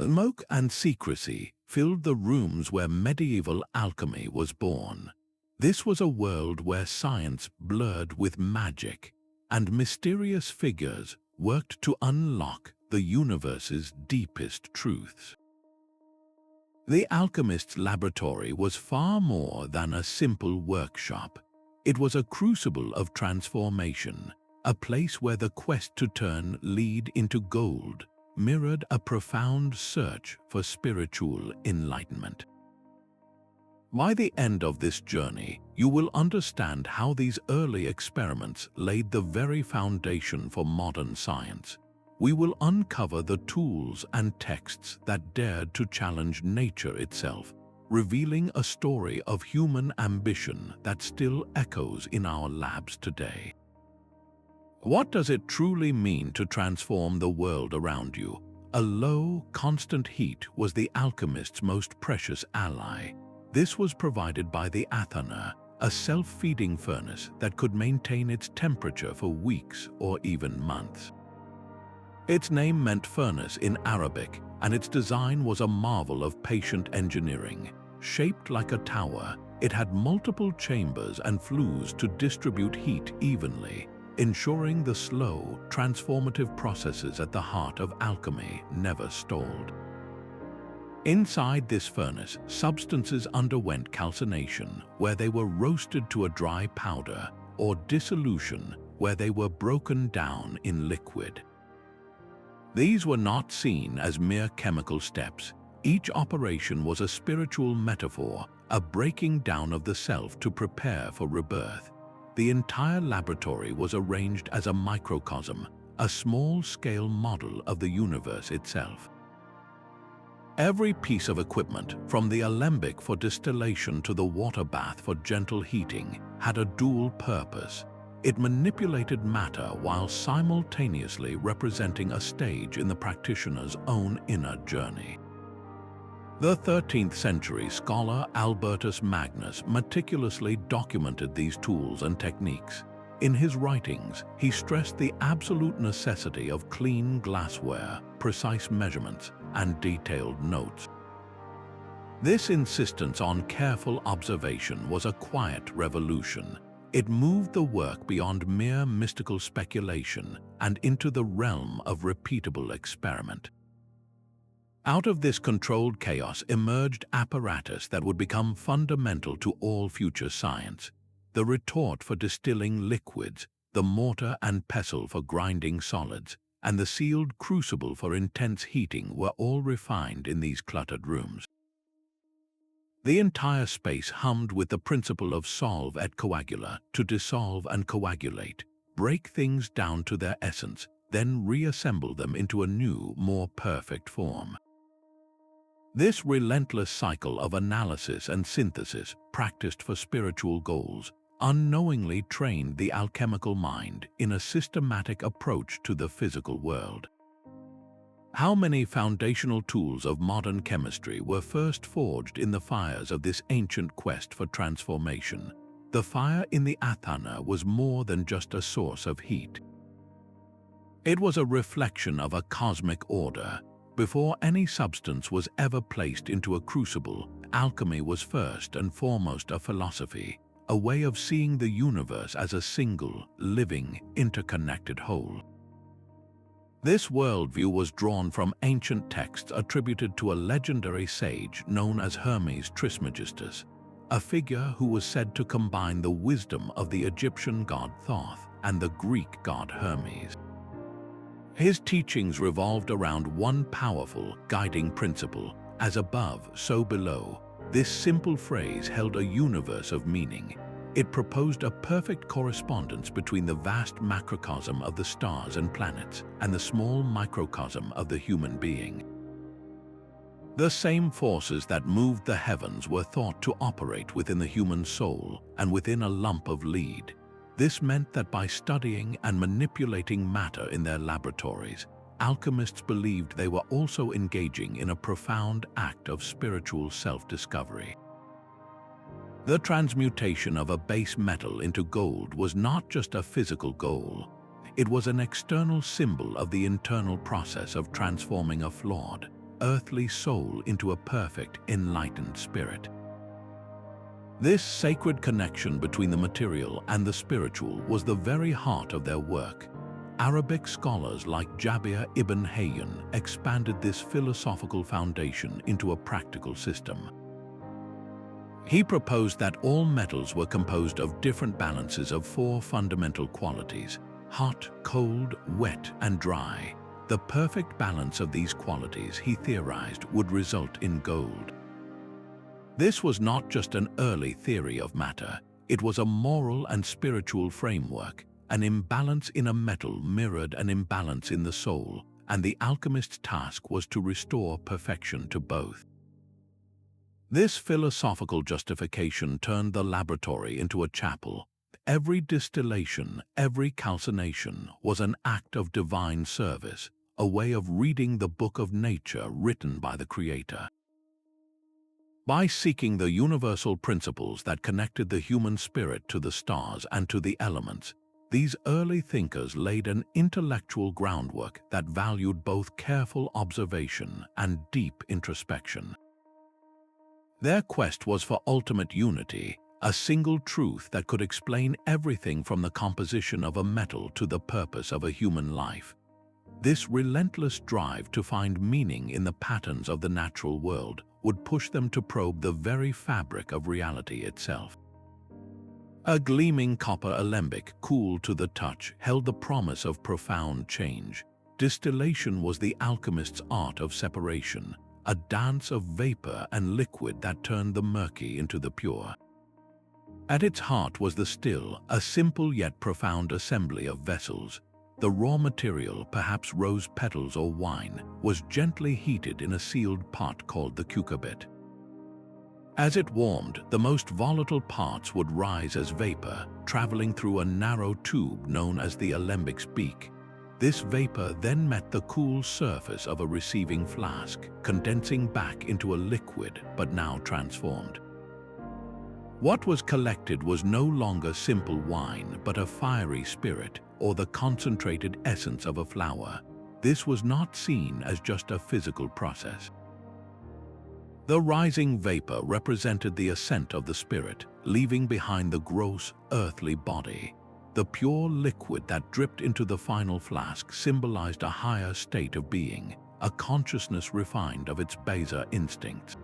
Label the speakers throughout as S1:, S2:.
S1: Smoke and secrecy filled the rooms where medieval alchemy was born. This was a world where science blurred with magic, and mysterious figures worked to unlock the universe's deepest truths. The Alchemist's laboratory was far more than a simple workshop. It was a crucible of transformation, a place where the quest to turn lead into gold mirrored a profound search for spiritual enlightenment. By the end of this journey, you will understand how these early experiments laid the very foundation for modern science. We will uncover the tools and texts that dared to challenge nature itself, revealing a story of human ambition that still echoes in our labs today. What does it truly mean to transform the world around you? A low, constant heat was the alchemist's most precious ally. This was provided by the Athena, a self-feeding furnace that could maintain its temperature for weeks or even months. Its name meant furnace in Arabic, and its design was a marvel of patient engineering. Shaped like a tower, it had multiple chambers and flues to distribute heat evenly, ensuring the slow, transformative processes at the heart of alchemy never stalled. Inside this furnace, substances underwent calcination, where they were roasted to a dry powder, or dissolution, where they were broken down in liquid. These were not seen as mere chemical steps. Each operation was a spiritual metaphor, a breaking down of the self to prepare for rebirth. The entire laboratory was arranged as a microcosm, a small-scale model of the universe itself. Every piece of equipment, from the alembic for distillation to the water bath for gentle heating, had a dual purpose. It manipulated matter while simultaneously representing a stage in the practitioner's own inner journey. The 13th century scholar Albertus Magnus meticulously documented these tools and techniques. In his writings, he stressed the absolute necessity of clean glassware, precise measurements, and detailed notes. This insistence on careful observation was a quiet revolution. It moved the work beyond mere mystical speculation and into the realm of repeatable experiment. Out of this controlled chaos emerged apparatus that would become fundamental to all future science. The retort for distilling liquids, the mortar and pestle for grinding solids, and the sealed crucible for intense heating were all refined in these cluttered rooms. The entire space hummed with the principle of solve et coagula, to dissolve and coagulate, break things down to their essence, then reassemble them into a new, more perfect form. This relentless cycle of analysis and synthesis, practiced for spiritual goals, unknowingly trained the alchemical mind in a systematic approach to the physical world. How many foundational tools of modern chemistry were first forged in the fires of this ancient quest for transformation? The fire in the Athena was more than just a source of heat. It was a reflection of a cosmic order. Before any substance was ever placed into a crucible, alchemy was first and foremost a philosophy, a way of seeing the universe as a single, living, interconnected whole. This worldview was drawn from ancient texts attributed to a legendary sage known as Hermes Trismegistus, a figure who was said to combine the wisdom of the Egyptian god Thoth and the Greek god Hermes. His teachings revolved around one powerful, guiding principle: as above, so below. This simple phrase held a universe of meaning. It proposed a perfect correspondence between the vast macrocosm of the stars and planets and the small microcosm of the human being. The same forces that moved the heavens were thought to operate within the human soul and within a lump of lead. This meant that by studying and manipulating matter in their laboratories, alchemists believed they were also engaging in a profound act of spiritual self-discovery. The transmutation of a base metal into gold was not just a physical goal. It was an external symbol of the internal process of transforming a flawed, earthly soul into a perfect, enlightened spirit. This sacred connection between the material and the spiritual was the very heart of their work. Arabic scholars like Jabir ibn Hayyan expanded this philosophical foundation into a practical system. He proposed that all metals were composed of different balances of 4 fundamental qualities: hot, cold, wet, and dry. The perfect balance of these qualities, he theorized, would result in gold. This was not just an early theory of matter, it was a moral and spiritual framework. An imbalance in a metal mirrored an imbalance in the soul, and the alchemist's task was to restore perfection to both. This philosophical justification turned the laboratory into a chapel. Every distillation, every calcination was an act of divine service, a way of reading the book of nature written by the Creator. By seeking the universal principles that connected the human spirit to the stars and to the elements, these early thinkers laid an intellectual groundwork that valued both careful observation and deep introspection. Their quest was for ultimate unity, a single truth that could explain everything from the composition of a metal to the purpose of a human life. This relentless drive to find meaning in the patterns of the natural world would push them to probe the very fabric of reality itself. A gleaming copper alembic, cool to the touch, held the promise of profound change. Distillation was the alchemist's art of separation, a dance of vapor and liquid that turned the murky into the pure. At its heart was the still, a simple yet profound assembly of vessels. The raw material, perhaps rose petals or wine, was gently heated in a sealed pot called the cucurbit. As it warmed, the most volatile parts would rise as vapor, traveling through a narrow tube known as the alembic's beak. This vapor then met the cool surface of a receiving flask, condensing back into a liquid but now transformed. What was collected was no longer simple wine, but a fiery spirit, or the concentrated essence of a flower. This was not seen as just a physical process. The rising vapor represented the ascent of the spirit, leaving behind the gross, earthly body. The pure liquid that dripped into the final flask symbolized a higher state of being, a consciousness refined of its baser instincts.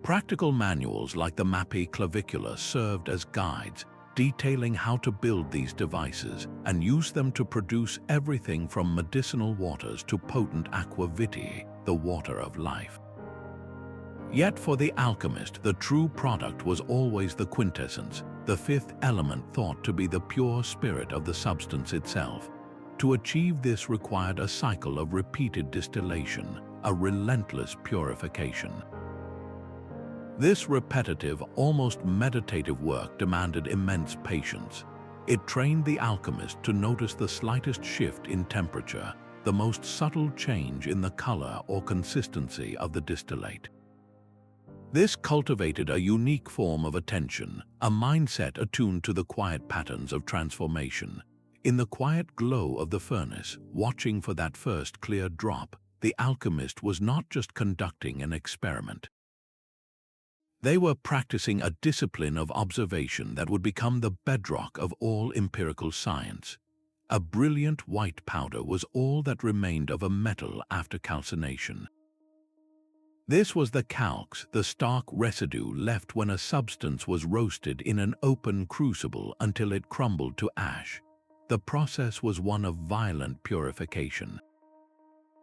S1: Practical manuals like the Mappi Clavicula served as guides, detailing how to build these devices and use them to produce everything from medicinal waters to potent aqua vitae, the water of life. Yet for the alchemist, the true product was always the quintessence, the fifth element thought to be the pure spirit of the substance itself. To achieve this required a cycle of repeated distillation, a relentless purification. This repetitive, almost meditative work demanded immense patience. It trained the alchemist to notice the slightest shift in temperature, the most subtle change in the color or consistency of the distillate. This cultivated a unique form of attention, a mindset attuned to the quiet patterns of transformation. In the quiet glow of the furnace, watching for that first clear drop, the alchemist was not just conducting an experiment. They were practicing a discipline of observation that would become the bedrock of all empirical science. A brilliant white powder was all that remained of a metal after calcination. This was the calx, the stark residue left when a substance was roasted in an open crucible until it crumbled to ash. The process was one of violent purification.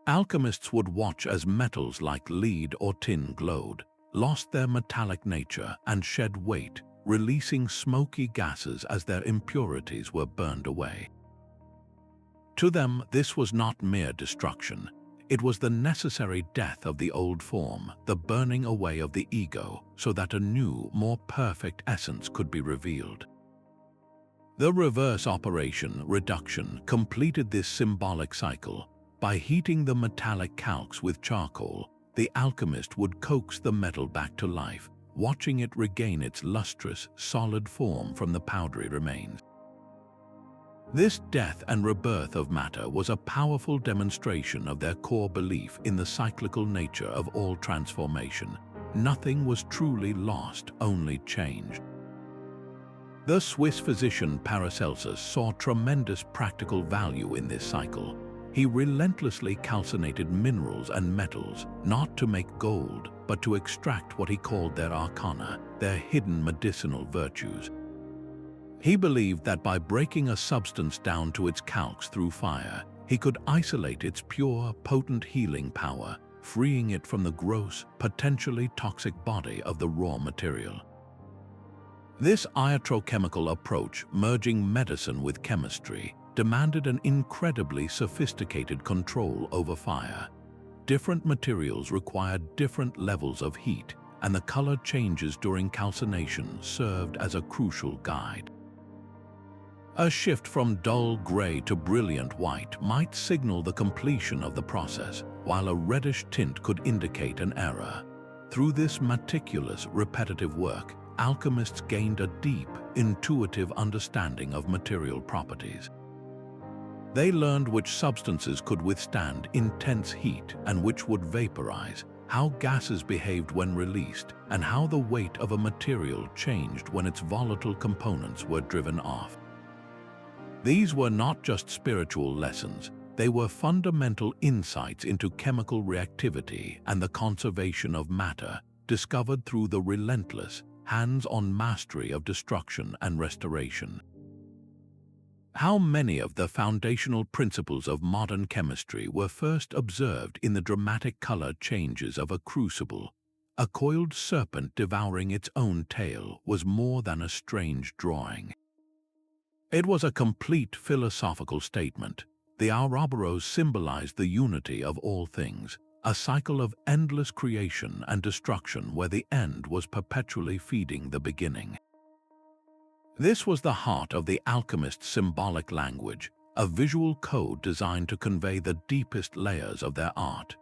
S1: Alchemists would watch as metals like lead or tin glowed, lost their metallic nature and shed weight, releasing smoky gases as their impurities were burned away. To them, this was not mere destruction. It was the necessary death of the old form, the burning away of the ego, so that a new, more perfect essence could be revealed. The reverse operation, reduction, completed this symbolic cycle. By heating the metallic calx with charcoal, the alchemist would coax the metal back to life, watching it regain its lustrous, solid form from the powdery remains. This death and rebirth of matter was a powerful demonstration of their core belief in the cyclical nature of all transformation. Nothing was truly lost, only changed. The Swiss physician Paracelsus saw tremendous practical value in this cycle. He relentlessly calcinated minerals and metals, not to make gold, but to extract what he called their arcana, their hidden medicinal virtues. He believed that by breaking a substance down to its calx through fire, he could isolate its pure, potent healing power, freeing it from the gross, potentially toxic body of the raw material. This iatrochemical approach, merging medicine with chemistry, demanded an incredibly sophisticated control over fire. Different materials required different levels of heat, and the color changes during calcination served as a crucial guide. A shift from dull gray to brilliant white might signal the completion of the process, while a reddish tint could indicate an error. Through this meticulous, repetitive work, alchemists gained a deep, intuitive understanding of material properties. They learned which substances could withstand intense heat and which would vaporize, how gases behaved when released, and how the weight of a material changed when its volatile components were driven off. These were not just spiritual lessons, they were fundamental insights into chemical reactivity and the conservation of matter, discovered through the relentless, hands-on mastery of destruction and restoration. How many of the foundational principles of modern chemistry were first observed in the dramatic color changes of a crucible? A coiled serpent devouring its own tail was more than a strange drawing. It was a complete philosophical statement. The Ouroboros symbolized the unity of all things, a cycle of endless creation and destruction where the end was perpetually feeding the beginning. This was the heart of the alchemist's symbolic language, a visual code designed to convey the deepest layers of their art.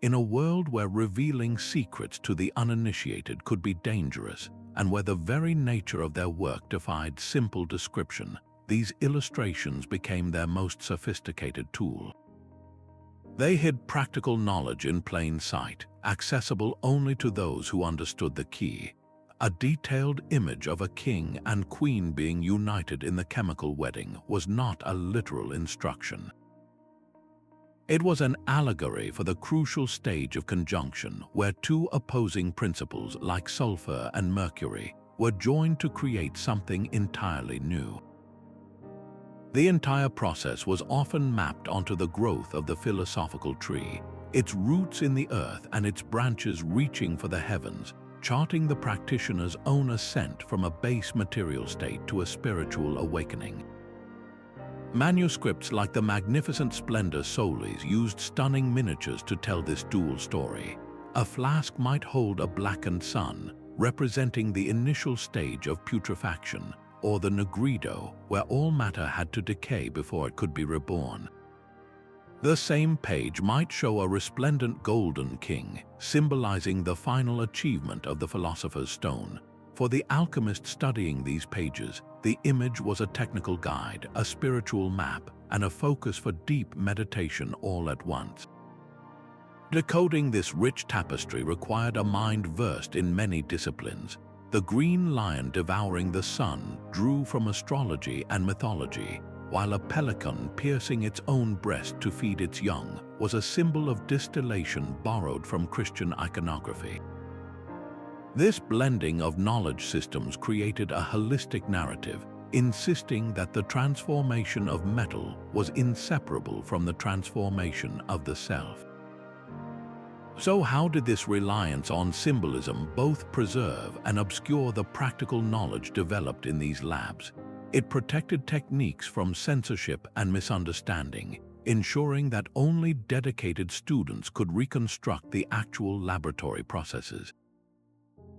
S1: In a world where revealing secrets to the uninitiated could be dangerous, and where the very nature of their work defied simple description, these illustrations became their most sophisticated tool. They hid practical knowledge in plain sight, accessible only to those who understood the key. A detailed image of a king and queen being united in the chemical wedding was not a literal instruction. It was an allegory for the crucial stage of conjunction where two opposing principles like sulfur and mercury were joined to create something entirely new. The entire process was often mapped onto the growth of the philosophical tree, its roots in the earth and its branches reaching for the heavens, charting the practitioner's own ascent from a base material state to a spiritual awakening. Manuscripts like the magnificent Splendor Solis used stunning miniatures to tell this dual story. A flask might hold a blackened sun, representing the initial stage of putrefaction, or the Negrido, where all matter had to decay before it could be reborn. The same page might show a resplendent golden king, symbolizing the final achievement of the philosopher's stone. For the alchemist studying these pages, the image was a technical guide, a spiritual map, and a focus for deep meditation all at once. Decoding this rich tapestry required a mind versed in many disciplines. The green lion devouring the sun drew from astrology and mythology, while a pelican piercing its own breast to feed its young was a symbol of distillation borrowed from Christian iconography. This blending of knowledge systems created a holistic narrative, insisting that the transformation of metal was inseparable from the transformation of the self. So how did this reliance on symbolism both preserve and obscure the practical knowledge developed in these labs? It protected techniques from censorship and misunderstanding, ensuring that only dedicated students could reconstruct the actual laboratory processes.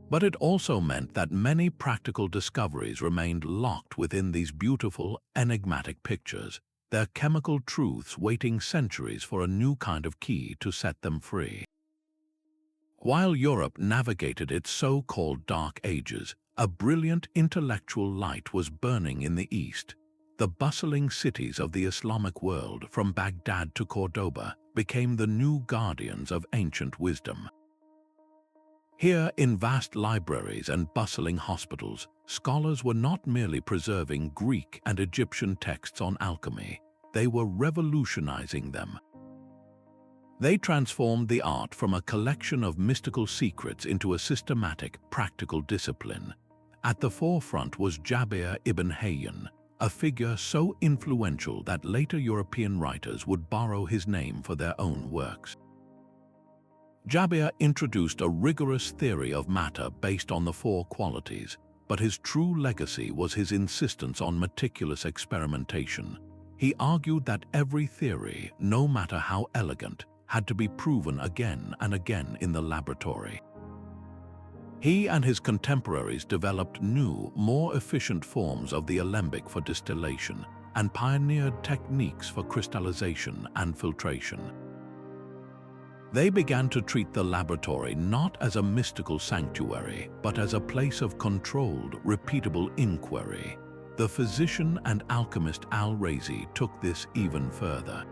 S1: But it also meant that many practical discoveries remained locked within these beautiful, enigmatic pictures, their chemical truths waiting centuries for a new kind of key to set them free. While Europe navigated its so-called Dark Ages, a brilliant intellectual light was burning in the East. The the bustling cities of the Islamic world, from Baghdad to Cordoba, became the new guardians of ancient wisdom. Here, in vast libraries and bustling hospitals, scholars were not merely preserving Greek and Egyptian texts on alchemy, they were revolutionizing them. They transformed the art from a collection of mystical secrets into a systematic, practical discipline. At the forefront was Jabir ibn Hayyan, a figure so influential that later European writers would borrow his name for their own works. Jabir introduced a rigorous theory of matter based on the four qualities, but his true legacy was his insistence on meticulous experimentation. He argued that every theory, no matter how elegant, had to be proven again and again in the laboratory. He and his contemporaries developed new, more efficient forms of the alembic for distillation and pioneered techniques for crystallization and filtration. They began to treat the laboratory not as a mystical sanctuary, but as a place of controlled, repeatable inquiry. The physician and alchemist Al-Razi took this even further.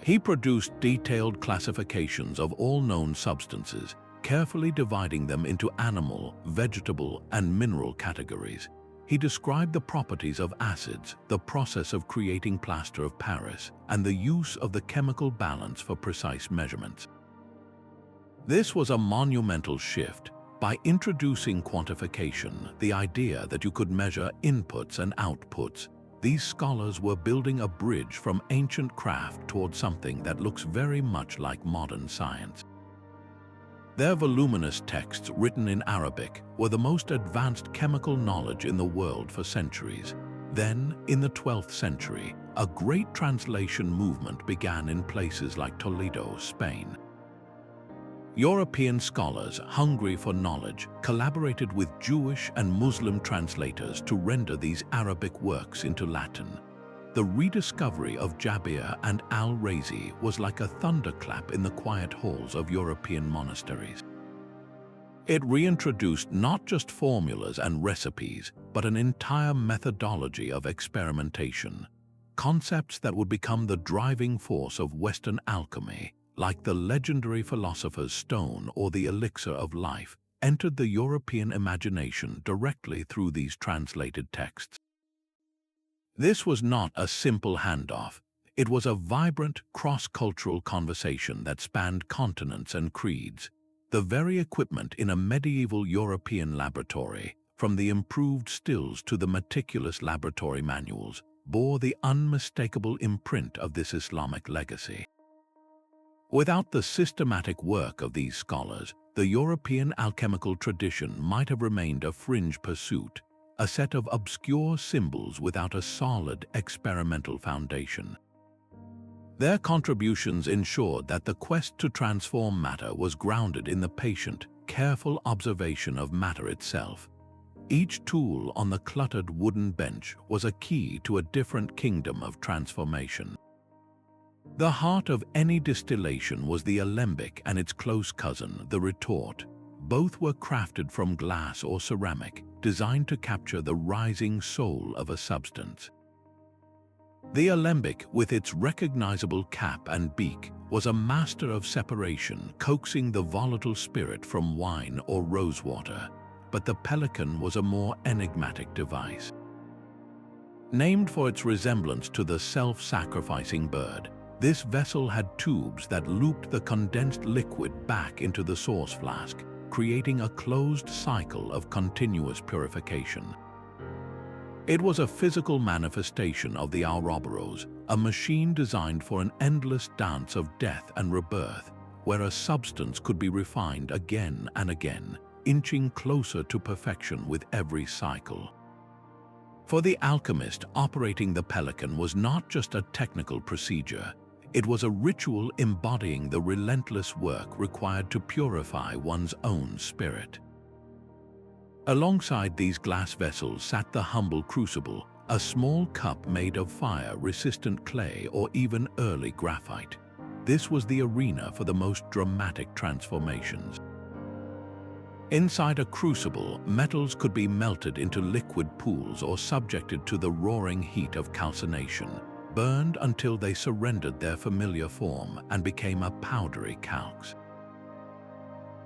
S1: He produced detailed classifications of all known substances, carefully dividing them into animal, vegetable, and mineral categories. He described the properties of acids, the process of creating plaster of Paris, and the use of the chemical balance for precise measurements. This was a monumental shift. By introducing quantification, the idea that you could measure inputs and outputs, these scholars were building a bridge from ancient craft toward something that looks very much like modern science. Their voluminous texts, written in Arabic, were the most advanced chemical knowledge in the world for centuries. Then, in the 12th century, a great translation movement began in places like Toledo, Spain. European scholars, hungry for knowledge, collaborated with Jewish and Muslim translators to render these Arabic works into Latin. The rediscovery of Jabir and Al-Razi was like a thunderclap in the quiet halls of European monasteries. It reintroduced not just formulas and recipes, but an entire methodology of experimentation, concepts that would become the driving force of Western alchemy, like the legendary philosopher's stone or the elixir of life, entered the European imagination directly through these translated texts. This was not a simple handoff. It was a vibrant, cross-cultural conversation that spanned continents and creeds. The very equipment in a medieval European laboratory, from the improved stills to the meticulous laboratory manuals, bore the unmistakable imprint of this Islamic legacy. Without the systematic work of these scholars, the European alchemical tradition might have remained a fringe pursuit, a set of obscure symbols without a solid experimental foundation. Their contributions ensured that the quest to transform matter was grounded in the patient, careful observation of matter itself. Each tool on the cluttered wooden bench was a key to a different kingdom of transformation. The heart of any distillation was the alembic and its close cousin, the retort. Both were crafted from glass or ceramic, designed to capture the rising soul of a substance. The alembic, with its recognizable cap and beak, was a master of separation, coaxing the volatile spirit from wine or rosewater, but the pelican was a more enigmatic device. Named for its resemblance to the self-sacrificing bird, this vessel had tubes that looped the condensed liquid back into the source flask, creating a closed cycle of continuous purification. It was a physical manifestation of the Ouroboros, a machine designed for an endless dance of death and rebirth, where a substance could be refined again and again, inching closer to perfection with every cycle. For the alchemist, operating the pelican was not just a technical procedure. It was a ritual embodying the relentless work required to purify one's own spirit. Alongside these glass vessels sat the humble crucible, a small cup made of fire-resistant clay or even early graphite. This was the arena for the most dramatic transformations. Inside a crucible, metals could be melted into liquid pools or subjected to the roaring heat of calcination, burned until they surrendered their familiar form and became a powdery calx.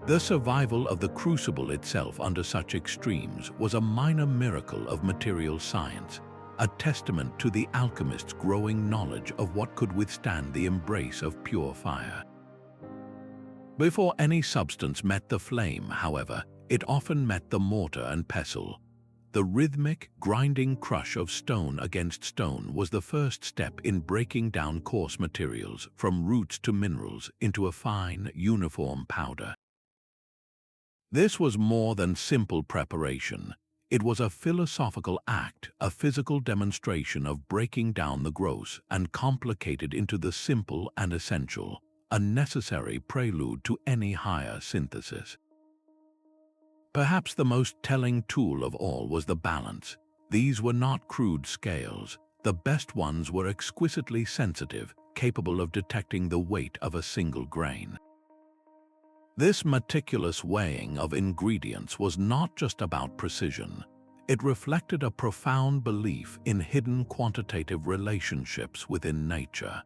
S1: The survival of the crucible itself under such extremes was a minor miracle of material science, a testament to the alchemists' growing knowledge of what could withstand the embrace of pure fire. Before any substance met the flame, however, it often met the mortar and pestle. The rhythmic, grinding crush of stone against stone was the first step in breaking down coarse materials, from roots to minerals, into a fine, uniform powder. This was more than simple preparation. It was a philosophical act, a physical demonstration of breaking down the gross and complicated into the simple and essential, a necessary prelude to any higher synthesis. Perhaps the most telling tool of all was the balance. These were not crude scales. The best ones were exquisitely sensitive, capable of detecting the weight of a single grain. This meticulous weighing of ingredients was not just about precision. It reflected a profound belief in hidden quantitative relationships within nature.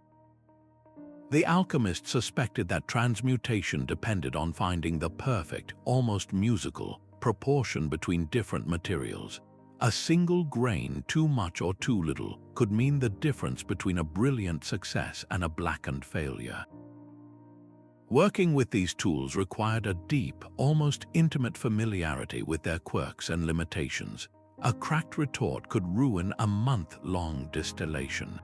S1: The alchemists suspected that transmutation depended on finding the perfect, almost musical, proportion between different materials. A single grain, too much or too little, could mean the difference between a brilliant success and a blackened failure. Working with these tools required a deep, almost intimate familiarity with their quirks and limitations. A cracked retort could ruin a month-long distillation.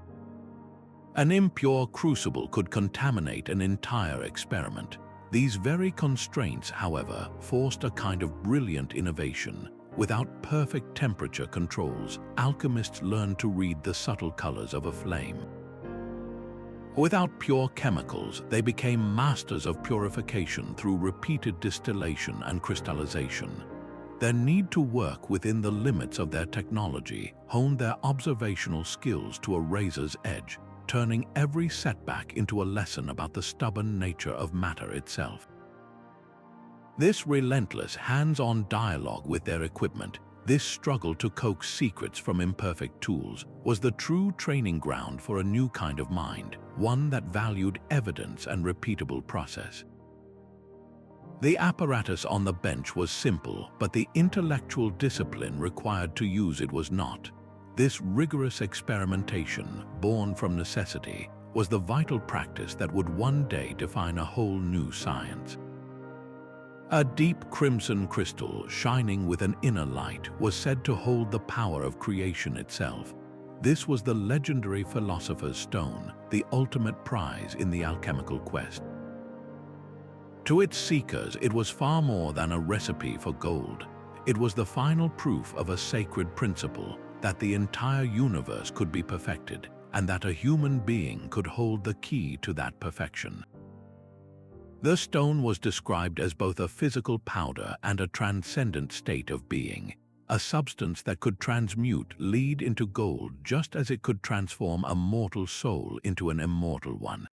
S1: An impure crucible could contaminate an entire experiment. These very constraints, however, forced a kind of brilliant innovation. Without perfect temperature controls, alchemists learned to read the subtle colors of a flame. Without pure chemicals, they became masters of purification through repeated distillation and crystallization. Their need to work within the limits of their technology honed their observational skills to a razor's edge, turning every setback into a lesson about the stubborn nature of matter itself. This relentless, hands-on dialogue with their equipment, this struggle to coax secrets from imperfect tools, was the true training ground for a new kind of mind, one that valued evidence and repeatable process. The apparatus on the bench was simple, but the intellectual discipline required to use it was not. This rigorous experimentation, born from necessity, was the vital practice that would one day define a whole new science. A deep crimson crystal, shining with an inner light, was said to hold the power of creation itself. This was the legendary philosopher's stone, the ultimate prize in the alchemical quest. To its seekers, it was far more than a recipe for gold. It was the final proof of a sacred principle, that the entire universe could be perfected, and that a human being could hold the key to that perfection. The stone was described as both a physical powder and a transcendent state of being, a substance that could transmute lead into gold just as it could transform a mortal soul into an immortal one.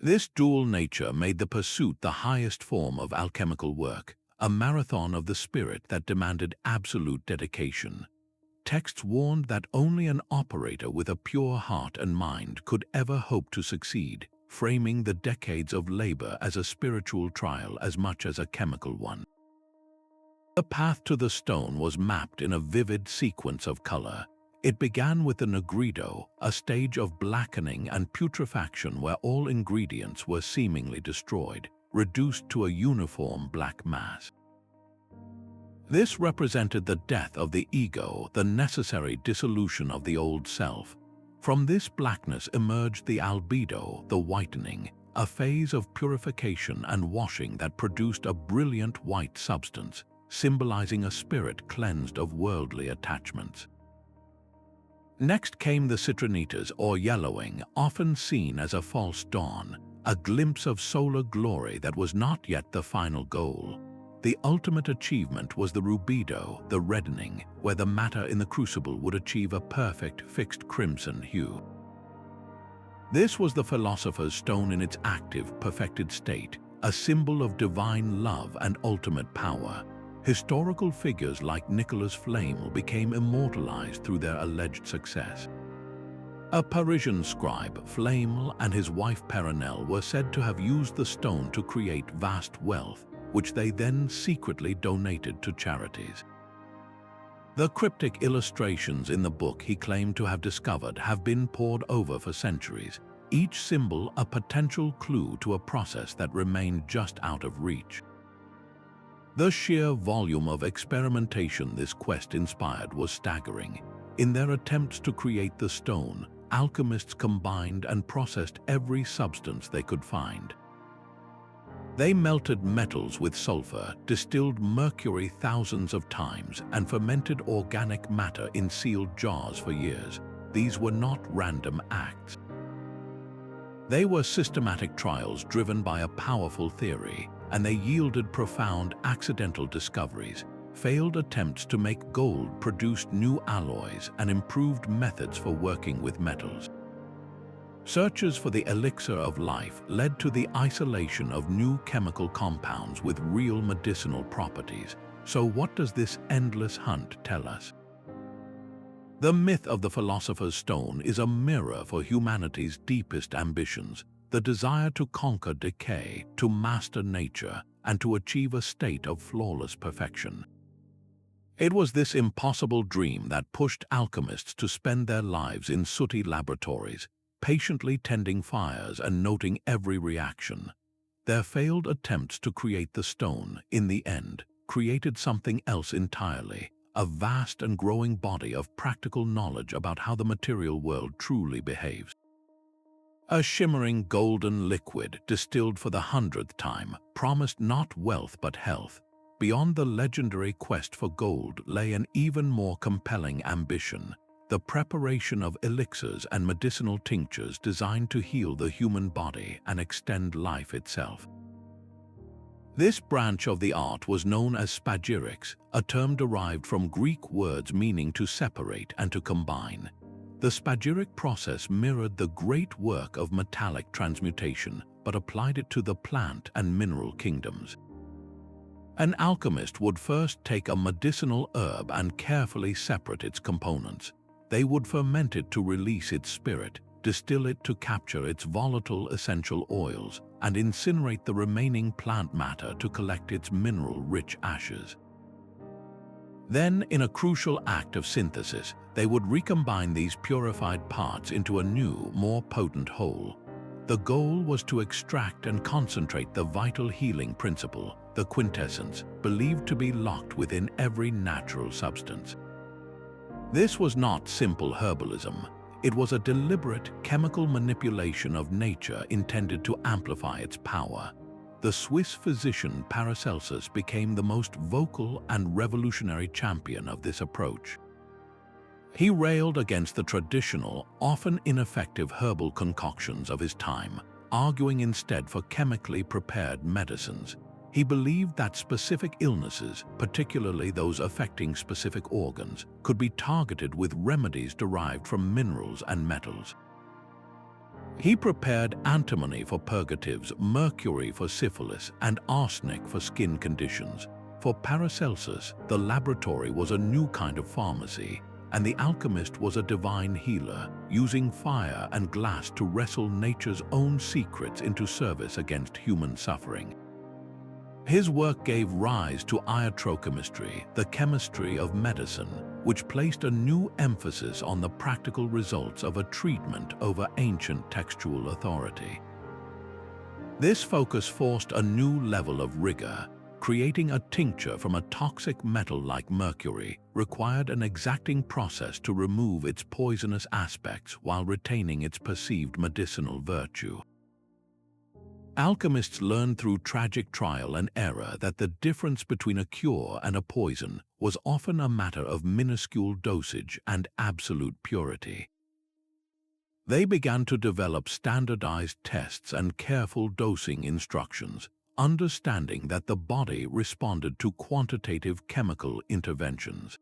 S1: This dual nature made the pursuit the highest form of alchemical work, a marathon of the spirit that demanded absolute dedication. Texts warned that only an operator with a pure heart and mind could ever hope to succeed, framing the decades of labor as a spiritual trial as much as a chemical one. The path to the stone was mapped in a vivid sequence of color. It began with the nigrido, a stage of blackening and putrefaction where all ingredients were seemingly destroyed, reduced to a uniform black mass. This represented the death of the ego, the necessary dissolution of the old self. From this blackness emerged the albedo, the whitening, a phase of purification and washing that produced a brilliant white substance, symbolizing a spirit cleansed of worldly attachments. Next came the citronitas, or yellowing, often seen as a false dawn, a glimpse of solar glory that was not yet the final goal. The ultimate achievement was the rubedo, the reddening, where the matter in the crucible would achieve a perfect, fixed crimson hue. This was the philosopher's stone in its active, perfected state, a symbol of divine love and ultimate power. Historical figures like Nicholas Flamel became immortalized through their alleged success. A Parisian scribe, Flamel, and his wife Perenelle were said to have used the stone to create vast wealth, which they then secretly donated to charities. The cryptic illustrations in the book he claimed to have discovered have been pored over for centuries, each symbol a potential clue to a process that remained just out of reach. The sheer volume of experimentation this quest inspired was staggering. In their attempts to create the stone, alchemists combined and processed every substance they could find. They melted metals with sulfur, distilled mercury thousands of times, and fermented organic matter in sealed jars for years. These were not random acts. They were systematic trials driven by a powerful theory, and they yielded profound accidental discoveries. Failed attempts to make gold produced new alloys and improved methods for working with metals. Searches for the elixir of life led to the isolation of new chemical compounds with real medicinal properties. So what does this endless hunt tell us? The myth of the philosopher's stone is a mirror for humanity's deepest ambitions, the desire to conquer decay, to master nature, and to achieve a state of flawless perfection. It was this impossible dream that pushed alchemists to spend their lives in sooty laboratories, patiently tending fires and noting every reaction. Their failed attempts to create the stone, in the end, created something else entirely, a vast and growing body of practical knowledge about how the material world truly behaves. A shimmering golden liquid distilled for the 100th time promised not wealth but health. Beyond the legendary quest for gold lay an even more compelling ambition, the preparation of elixirs and medicinal tinctures designed to heal the human body and extend life itself. This branch of the art was known as spagyrics, a term derived from Greek words meaning to separate and to combine. The spagyric process mirrored the great work of metallic transmutation, but applied it to the plant and mineral kingdoms. An alchemist would first take a medicinal herb and carefully separate its components. They would ferment it to release its spirit, distill it to capture its volatile essential oils, and incinerate the remaining plant matter to collect its mineral-rich ashes. Then, in a crucial act of synthesis, they would recombine these purified parts into a new, more potent whole. The goal was to extract and concentrate the vital healing principle, the quintessence, believed to be locked within every natural substance. This was not simple herbalism. It was a deliberate chemical manipulation of nature intended to amplify its power. The Swiss physician Paracelsus became the most vocal and revolutionary champion of this approach. He railed against the traditional, often ineffective herbal concoctions of his time, arguing instead for chemically prepared medicines. He believed that specific illnesses, particularly those affecting specific organs, could be targeted with remedies derived from minerals and metals. He prepared antimony for purgatives, mercury for syphilis, and arsenic for skin conditions. For Paracelsus, the laboratory was a new kind of pharmacy, and the alchemist was a divine healer, using fire and glass to wrestle nature's own secrets into service against human suffering. His work gave rise to iatrochemistry, the chemistry of medicine, which placed a new emphasis on the practical results of a treatment over ancient textual authority. This focus forced a new level of rigor. Creating a tincture from a toxic metal like mercury required an exacting process to remove its poisonous aspects while retaining its perceived medicinal virtue. Alchemists learned through tragic trial and error that the difference between a cure and a poison was often a matter of minuscule dosage and absolute purity. They began to develop standardized tests and careful dosing instructions, understanding that the body responded to quantitative chemical interventions.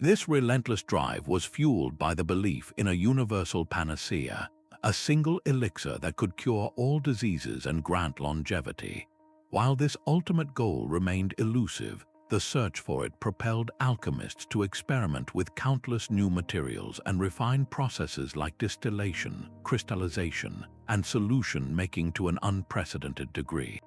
S1: This relentless drive was fueled by the belief in a universal panacea, a single elixir that could cure all diseases and grant longevity. While this ultimate goal remained elusive, the search for it propelled alchemists to experiment with countless new materials and refine processes like distillation, crystallization, and solution-making to an unprecedented degree.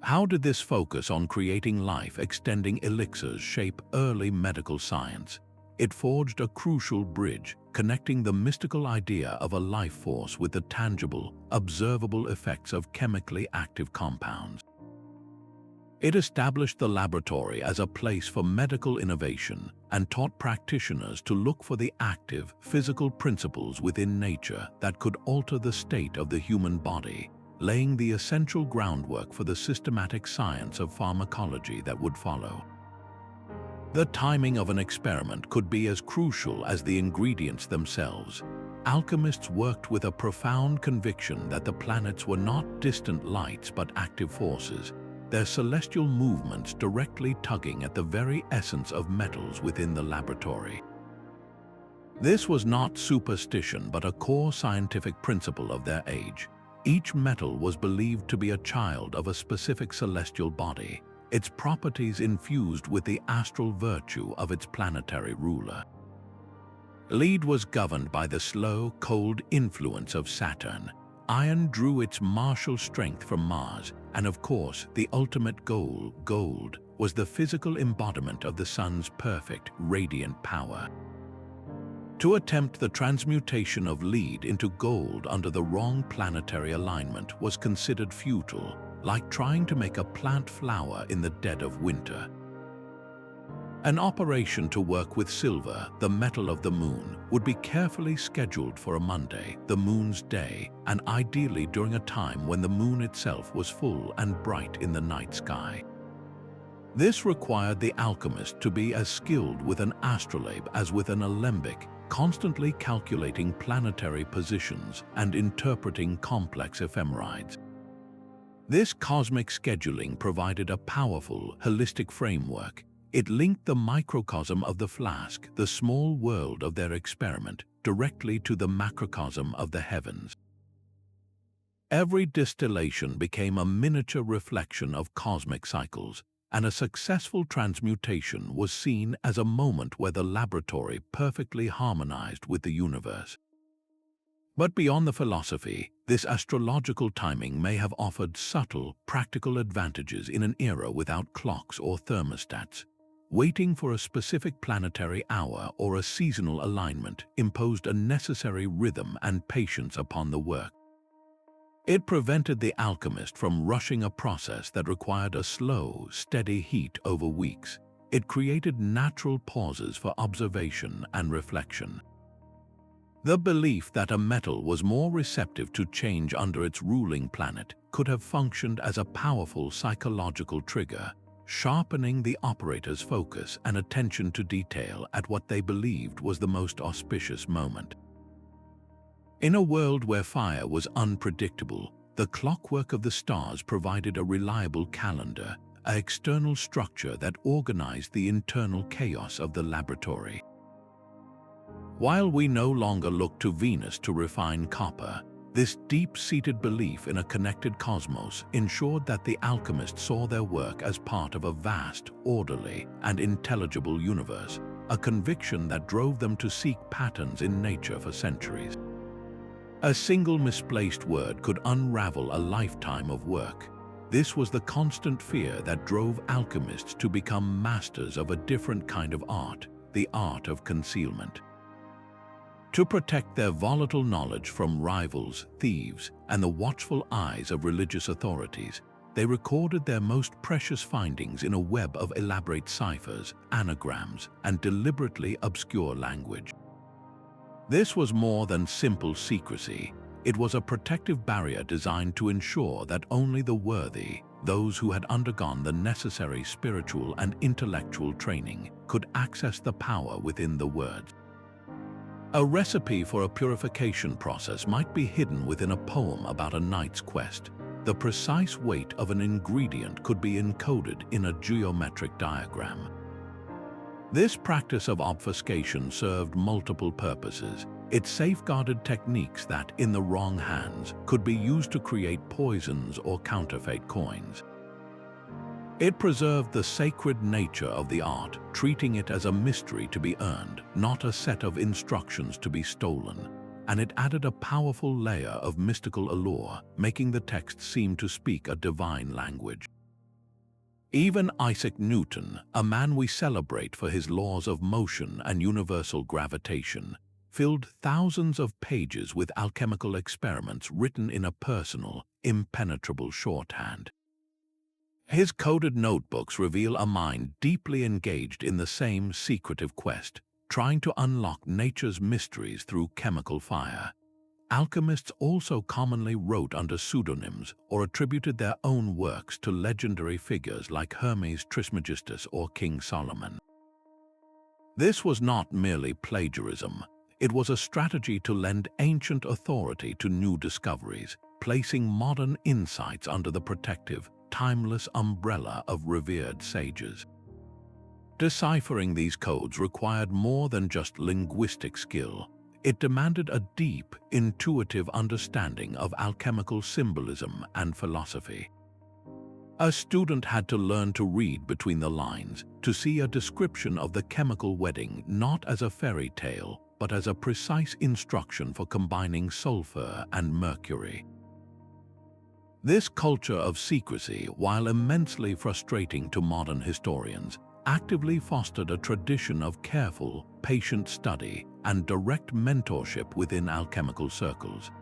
S1: How did this focus on creating life-extending elixirs shape early medical science? It forged a crucial bridge, connecting the mystical idea of a life force with the tangible, observable effects of chemically active compounds. It established the laboratory as a place for medical innovation and taught practitioners to look for the active, physical principles within nature that could alter the state of the human body, laying the essential groundwork for the systematic science of pharmacology that would follow. The timing of an experiment could be as crucial as the ingredients themselves. Alchemists worked with a profound conviction that the planets were not distant lights but active forces, their celestial movements directly tugging at the very essence of metals within the laboratory. This was not superstition but a core scientific principle of their age. Each metal was believed to be a child of a specific celestial body, its properties infused with the astral virtue of its planetary ruler. Lead was governed by the slow, cold influence of Saturn. Iron drew its martial strength from Mars, and of course, the ultimate goal, gold, was the physical embodiment of the sun's perfect, radiant power. To attempt the transmutation of lead into gold under the wrong planetary alignment was considered futile, like trying to make a plant flower in the dead of winter. An operation to work with silver, the metal of the moon, would be carefully scheduled for a Monday, the moon's day, and ideally during a time when the moon itself was full and bright in the night sky. This required the alchemist to be as skilled with an astrolabe as with an alembic, constantly calculating planetary positions and interpreting complex ephemerides. This cosmic scheduling provided a powerful, holistic framework. It linked the microcosm of the flask, the small world of their experiment, directly to the macrocosm of the heavens. Every distillation became a miniature reflection of cosmic cycles, and a successful transmutation was seen as a moment where the laboratory perfectly harmonized with the universe. But beyond the philosophy, this astrological timing may have offered subtle, practical advantages in an era without clocks or thermostats. Waiting for a specific planetary hour or a seasonal alignment imposed a necessary rhythm and patience upon the work. It prevented the alchemist from rushing a process that required a slow, steady heat over weeks. It created natural pauses for observation and reflection. The belief that a metal was more receptive to change under its ruling planet could have functioned as a powerful psychological trigger, sharpening the operator's focus and attention to detail at what they believed was the most auspicious moment. In a world where fire was unpredictable, the clockwork of the stars provided a reliable calendar, an external structure that organized the internal chaos of the laboratory. While we no longer look to Venus to refine copper, this deep-seated belief in a connected cosmos ensured that the alchemists saw their work as part of a vast, orderly, and intelligible universe, a conviction that drove them to seek patterns in nature for centuries. A single misplaced word could unravel a lifetime of work. This was the constant fear that drove alchemists to become masters of a different kind of art, the art of concealment. To protect their volatile knowledge from rivals, thieves, and the watchful eyes of religious authorities, they recorded their most precious findings in a web of elaborate ciphers, anagrams, and deliberately obscure language. This was more than simple secrecy. It was a protective barrier designed to ensure that only the worthy, those who had undergone the necessary spiritual and intellectual training, could access the power within the words. A recipe for a purification process might be hidden within a poem about a knight's quest. The precise weight of an ingredient could be encoded in a geometric diagram. This practice of obfuscation served multiple purposes. It safeguarded techniques that, in the wrong hands, could be used to create poisons or counterfeit coins. It preserved the sacred nature of the art, treating it as a mystery to be earned, not a set of instructions to be stolen. And it added a powerful layer of mystical allure, making the text seem to speak a divine language. Even Isaac Newton, a man we celebrate for his laws of motion and universal gravitation, filled thousands of pages with alchemical experiments written in a personal, impenetrable shorthand. His coded notebooks reveal a mind deeply engaged in the same secretive quest, trying to unlock nature's mysteries through chemical fire. Alchemists also commonly wrote under pseudonyms or attributed their own works to legendary figures like Hermes Trismegistus or King Solomon. This was not merely plagiarism. It was a strategy to lend ancient authority to new discoveries, placing modern insights under the protective, timeless umbrella of revered sages. Deciphering these codes required more than just linguistic skill. It demanded a deep, intuitive understanding of alchemical symbolism and philosophy. A student had to learn to read between the lines, to see a description of the chemical wedding not as a fairy tale, but as a precise instruction for combining sulfur and mercury. This culture of secrecy, while immensely frustrating to modern historians, actively fostered a tradition of careful, patient study and direct mentorship within alchemical circles.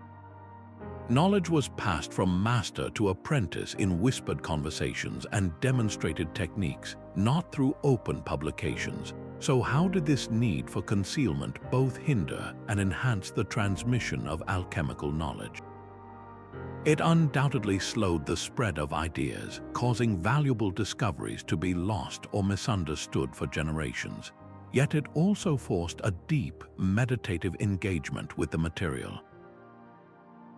S1: Knowledge was passed from master to apprentice in whispered conversations and demonstrated techniques, not through open publications. So how did this need for concealment both hinder and enhance the transmission of alchemical knowledge? It undoubtedly slowed the spread of ideas, causing valuable discoveries to be lost or misunderstood for generations. Yet it also forced a deep, meditative engagement with the material.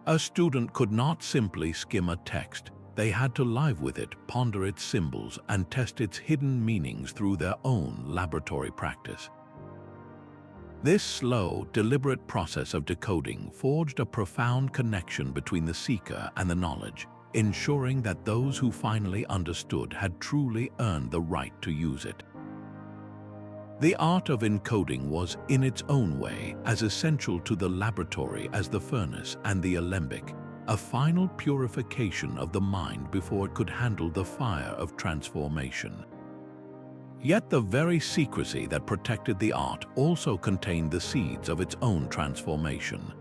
S1: A student could not simply skim a text. They had to live with it, ponder its symbols, and test its hidden meanings through their own laboratory practice. This slow, deliberate process of decoding forged a profound connection between the seeker and the knowledge, ensuring that those who finally understood had truly earned the right to use it. The art of encoding was, in its own way, as essential to the laboratory as the furnace and the alembic, a final purification of the mind before it could handle the fire of transformation. Yet the very secrecy that protected the art also contained the seeds of its own transformation.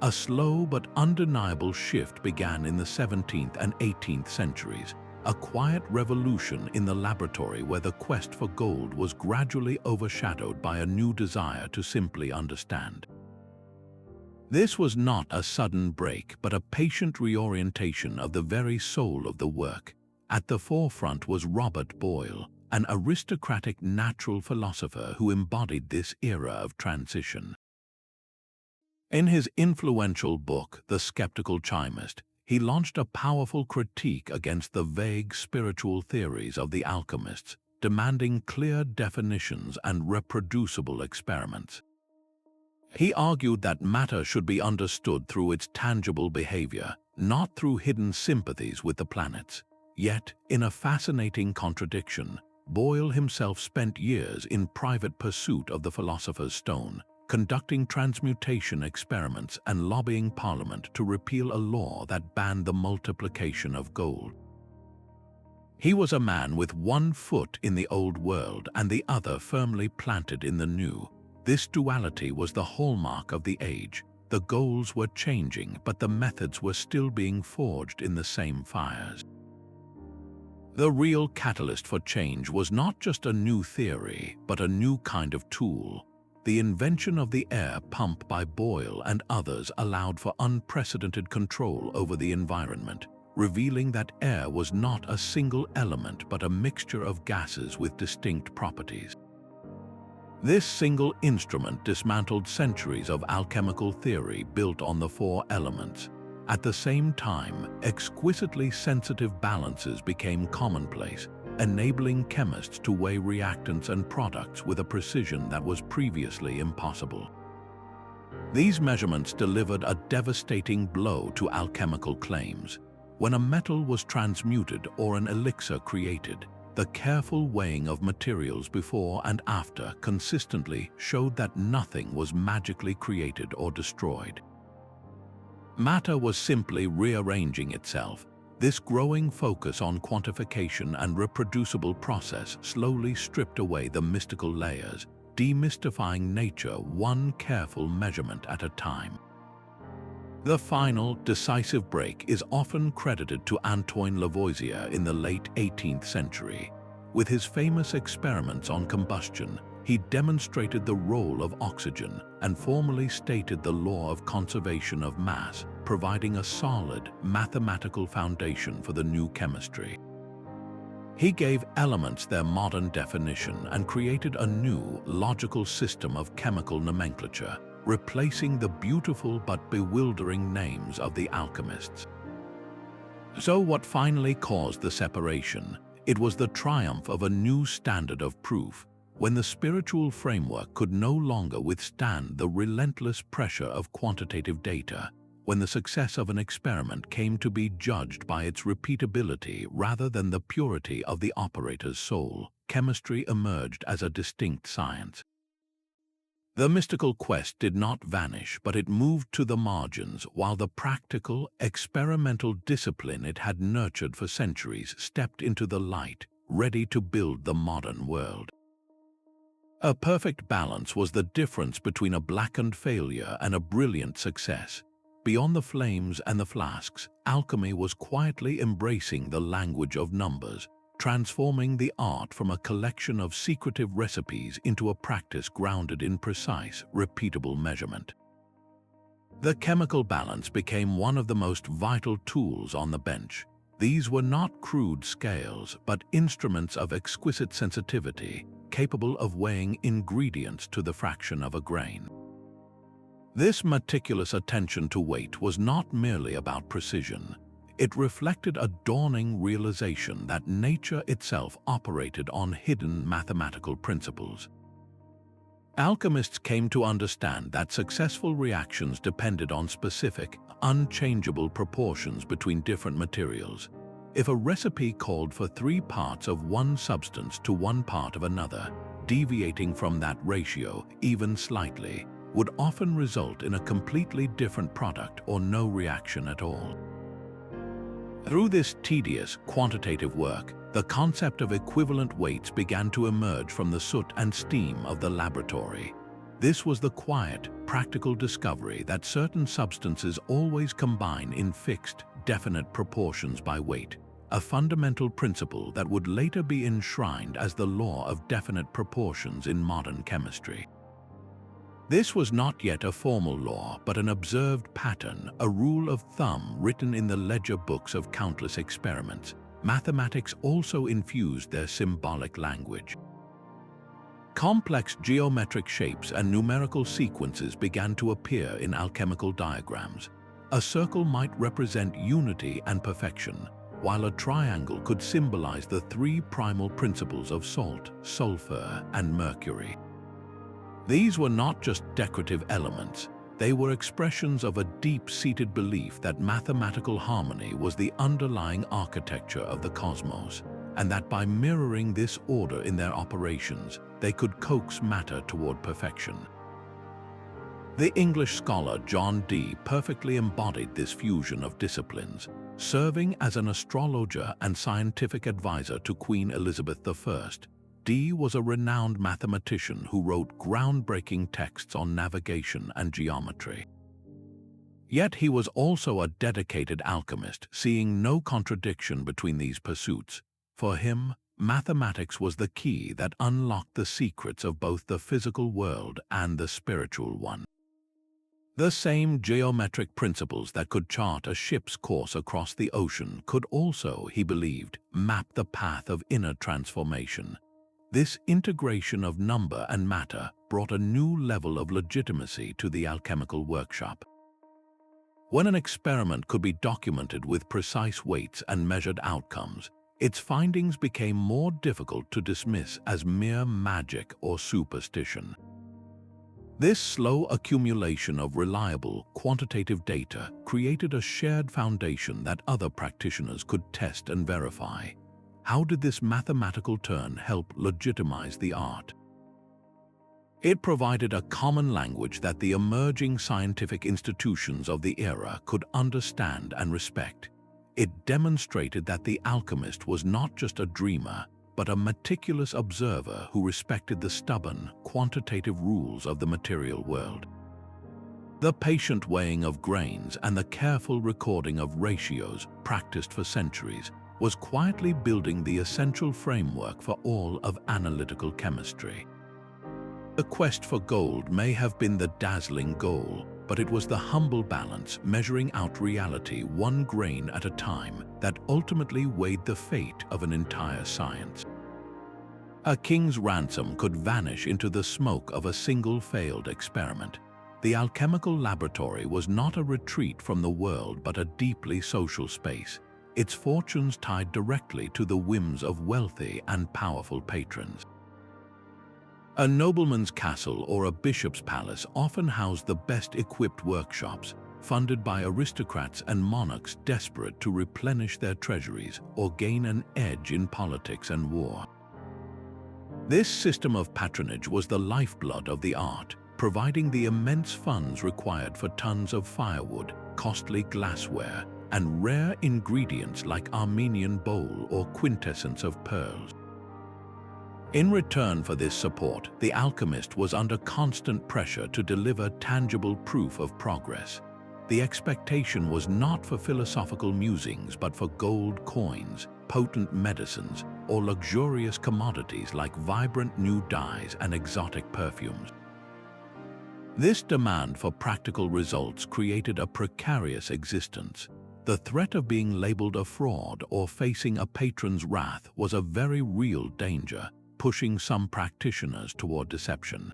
S1: A slow but undeniable shift began in the 17th and 18th centuries, a quiet revolution in the laboratory where the quest for gold was gradually overshadowed by a new desire to simply understand. This was not a sudden break, but a patient reorientation of the very soul of the work. At the forefront was Robert Boyle, an aristocratic natural philosopher who embodied this era of transition. In his influential book, The Skeptical Chimist, he launched a powerful critique against the vague spiritual theories of the alchemists, demanding clear definitions and reproducible experiments. He argued that matter should be understood through its tangible behavior, not through hidden sympathies with the planets. Yet, in a fascinating contradiction, Boyle himself spent years in private pursuit of the philosopher's stone, conducting transmutation experiments and lobbying Parliament to repeal a law that banned the multiplication of gold. He was a man with one foot in the old world and the other firmly planted in the new. This duality was the hallmark of the age. The goals were changing, but the methods were still being forged in the same fires. The real catalyst for change was not just a new theory, but a new kind of tool. The invention of the air pump by Boyle and others allowed for unprecedented control over the environment, revealing that air was not a single element but a mixture of gases with distinct properties. This single instrument dismantled centuries of alchemical theory built on the four elements. At the same time, exquisitely sensitive balances became commonplace, enabling chemists to weigh reactants and products with a precision that was previously impossible. These measurements delivered a devastating blow to alchemical claims. When a metal was transmuted or an elixir created, the careful weighing of materials before and after consistently showed that nothing was magically created or destroyed. Matter was simply rearranging itself. This growing focus on quantification and reproducible process slowly stripped away the mystical layers, demystifying nature one careful measurement at a time. The final, decisive break is often credited to Antoine Lavoisier in the late 18th century. With his famous experiments on combustion, he demonstrated the role of oxygen and formally stated the law of conservation of mass, providing a solid mathematical foundation for the new chemistry. He gave elements their modern definition and created a new, logical system of chemical nomenclature, replacing the beautiful but bewildering names of the alchemists. So what finally caused the separation? It was the triumph of a new standard of proof, when the spiritual framework could no longer withstand the relentless pressure of quantitative data, when the success of an experiment came to be judged by its repeatability rather than the purity of the operator's soul, chemistry emerged as a distinct science. The mystical quest did not vanish, but it moved to the margins, while the practical, experimental discipline it had nurtured for centuries stepped into the light, ready to build the modern world. A perfect balance was the difference between a blackened failure and a brilliant success. Beyond the flames and the flasks, alchemy was quietly embracing the language of numbers, transforming the art from a collection of secretive recipes into a practice grounded in precise, repeatable measurement. The chemical balance became one of the most vital tools on the bench. These were not crude scales, but instruments of exquisite sensitivity, capable of weighing ingredients to the fraction of a grain. This meticulous attention to weight was not merely about precision. It reflected a dawning realization that nature itself operated on hidden mathematical principles. Alchemists came to understand that successful reactions depended on specific, unchangeable proportions between different materials. If a recipe called for 3 parts of one substance to 1 part of another, deviating from that ratio, even slightly, would often result in a completely different product or no reaction at all. Through this tedious, quantitative work, the concept of equivalent weights began to emerge from the soot and steam of the laboratory. This was the quiet, practical discovery that certain substances always combine in fixed, definite proportions by weight, a fundamental principle that would later be enshrined as the law of definite proportions in modern chemistry. This was not yet a formal law, but an observed pattern, a rule of thumb written in the ledger books of countless experiments. Mathematics also infused their symbolic language. Complex geometric shapes and numerical sequences began to appear in alchemical diagrams. A circle might represent unity and perfection, while a triangle could symbolize the 3 primal principles of salt, sulfur, and mercury. These were not just decorative elements, they were expressions of a deep-seated belief that mathematical harmony was the underlying architecture of the cosmos, and that by mirroring this order in their operations, they could coax matter toward perfection. The English scholar John Dee perfectly embodied this fusion of disciplines, serving as an astrologer and scientific advisor to Queen Elizabeth I. Dee was a renowned mathematician who wrote groundbreaking texts on navigation and geometry. Yet he was also a dedicated alchemist, seeing no contradiction between these pursuits. For him, mathematics was the key that unlocked the secrets of both the physical world and the spiritual one. The same geometric principles that could chart a ship's course across the ocean could also, he believed, map the path of inner transformation. This integration of number and matter brought a new level of legitimacy to the alchemical workshop. When an experiment could be documented with precise weights and measured outcomes, its findings became more difficult to dismiss as mere magic or superstition. This slow accumulation of reliable, quantitative data created a shared foundation that other practitioners could test and verify. How did this mathematical turn help legitimize the art? It provided a common language that the emerging scientific institutions of the era could understand and respect. It demonstrated that the alchemist was not just a dreamer, but a meticulous observer who respected the stubborn, quantitative rules of the material world. The patient weighing of grains and the careful recording of ratios practiced for centuries was quietly building the essential framework for all of analytical chemistry. The quest for gold may have been the dazzling goal, but it was the humble balance measuring out reality one grain at a time that ultimately weighed the fate of an entire science. A king's ransom could vanish into the smoke of a single failed experiment. The alchemical laboratory was not a retreat from the world but a deeply social space, its fortunes tied directly to the whims of wealthy and powerful patrons. A nobleman's castle or a bishop's palace often housed the best-equipped workshops, funded by aristocrats and monarchs desperate to replenish their treasuries or gain an edge in politics and war. This system of patronage was the lifeblood of the art, providing the immense funds required for tons of firewood, costly glassware, and rare ingredients like Armenian bowl or quintessence of pearls. In return for this support, the alchemist was under constant pressure to deliver tangible proof of progress. The expectation was not for philosophical musings but for gold coins, potent medicines, or luxurious commodities like vibrant new dyes and exotic perfumes. This demand for practical results created a precarious existence. The threat of being labeled a fraud or facing a patron's wrath was a very real danger, pushing some practitioners toward deception.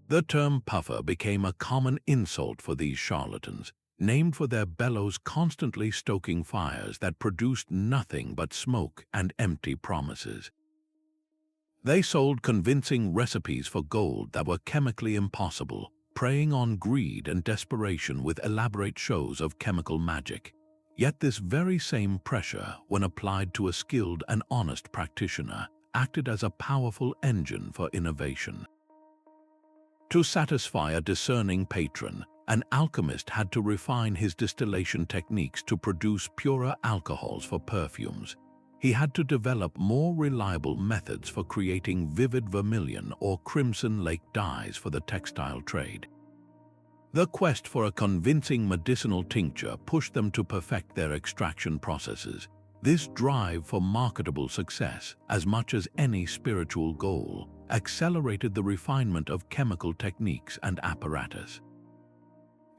S1: The term puffer became a common insult for these charlatans, named for their bellows constantly stoking fires that produced nothing but smoke and empty promises. They sold convincing recipes for gold that were chemically impossible, preying on greed and desperation with elaborate shows of chemical magic. Yet this very same pressure, when applied to a skilled and honest practitioner, acted as a powerful engine for innovation. To satisfy a discerning patron, an alchemist had to refine his distillation techniques to produce purer alcohols for perfumes. He had to develop more reliable methods for creating vivid vermilion or crimson lake dyes for the textile trade. The quest for a convincing medicinal tincture pushed them to perfect their extraction processes. This drive for marketable success, as much as any spiritual goal, accelerated the refinement of chemical techniques and apparatus.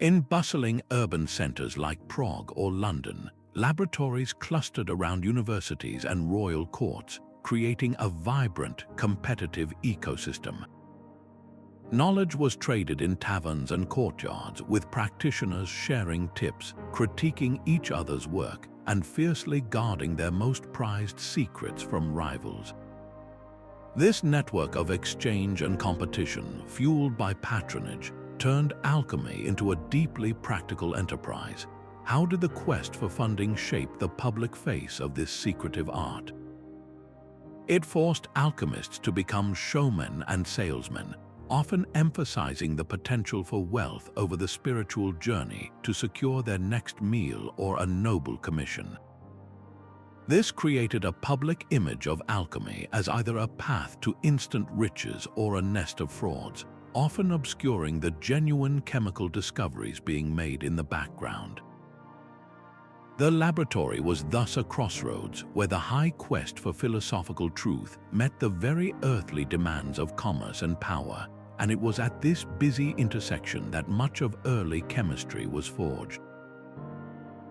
S1: In bustling urban centers like Prague or London, laboratories clustered around universities and royal courts, creating a vibrant, competitive ecosystem. Knowledge was traded in taverns and courtyards, with practitioners sharing tips, critiquing each other's work, and fiercely guarding their most prized secrets from rivals. This network of exchange and competition, fueled by patronage, turned alchemy into a deeply practical enterprise. How did the quest for funding shape the public face of this secretive art? It forced alchemists to become showmen and salesmen, often emphasizing the potential for wealth over the spiritual journey to secure their next meal or a noble commission. This created a public image of alchemy as either a path to instant riches or a nest of frauds, often obscuring the genuine chemical discoveries being made in the background. The laboratory was thus a crossroads where the high quest for philosophical truth met the very earthly demands of commerce and power, and it was at this busy intersection that much of early chemistry was forged.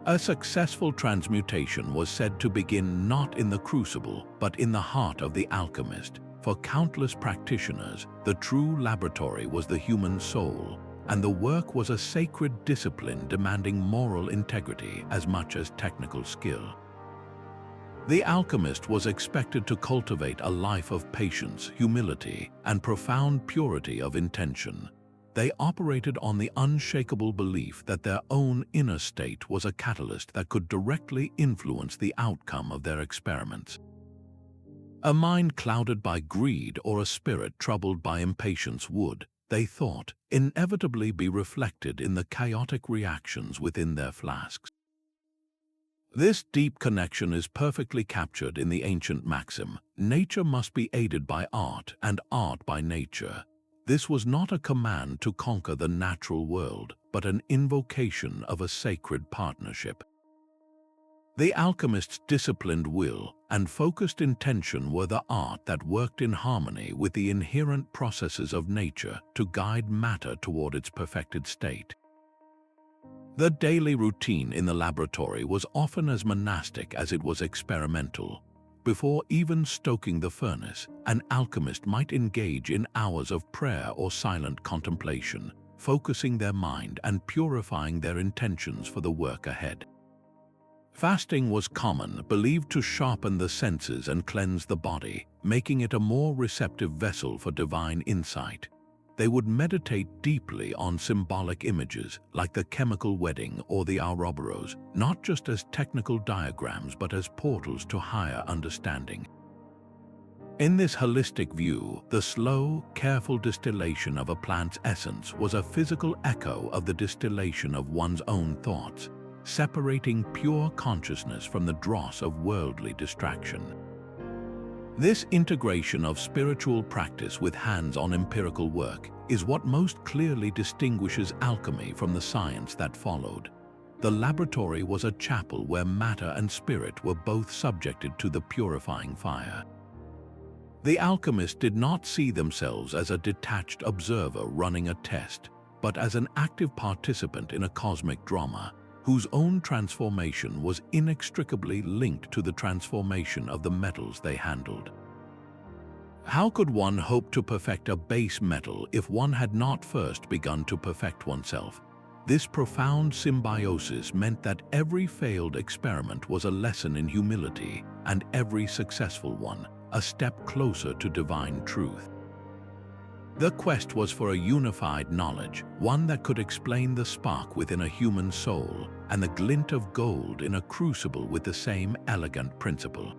S1: A successful transmutation was said to begin not in the crucible, but in the heart of the alchemist. For countless practitioners, the true laboratory was the human soul, and the work was a sacred discipline demanding moral integrity as much as technical skill. The alchemist was expected to cultivate a life of patience, humility, and profound purity of intention. They operated on the unshakable belief that their own inner state was a catalyst that could directly influence the outcome of their experiments. A mind clouded by greed or a spirit troubled by impatience would, they thought, inevitably be reflected in the chaotic reactions within their flasks. This deep connection is perfectly captured in the ancient maxim, "Nature must be aided by art and art by nature." This was not a command to conquer the natural world, but an invocation of a sacred partnership. The alchemist's disciplined will and focused intention were the art that worked in harmony with the inherent processes of nature to guide matter toward its perfected state. The daily routine in the laboratory was often as monastic as it was experimental. Before even stoking the furnace, an alchemist might engage in hours of prayer or silent contemplation, focusing their mind and purifying their intentions for the work ahead. Fasting was common, believed to sharpen the senses and cleanse the body, making it a more receptive vessel for divine insight. They would meditate deeply on symbolic images like the chemical wedding or the Ouroboros, not just as technical diagrams but as portals to higher understanding. In this holistic view, the slow, careful distillation of a plant's essence was a physical echo of the distillation of one's own thoughts, separating pure consciousness from the dross of worldly distraction. This integration of spiritual practice with hands-on empirical work is what most clearly distinguishes alchemy from the science that followed. The laboratory was a chapel where matter and spirit were both subjected to the purifying fire. The alchemists did not see themselves as a detached observer running a test, but as an active participant in a cosmic drama, whose own transformation was inextricably linked to the transformation of the metals they handled. How could one hope to perfect a base metal if one had not first begun to perfect oneself? This profound symbiosis meant that every failed experiment was a lesson in humility, and every successful one a step closer to divine truth. The quest was for a unified knowledge, one that could explain the spark within a human soul and the glint of gold in a crucible with the same elegant principle.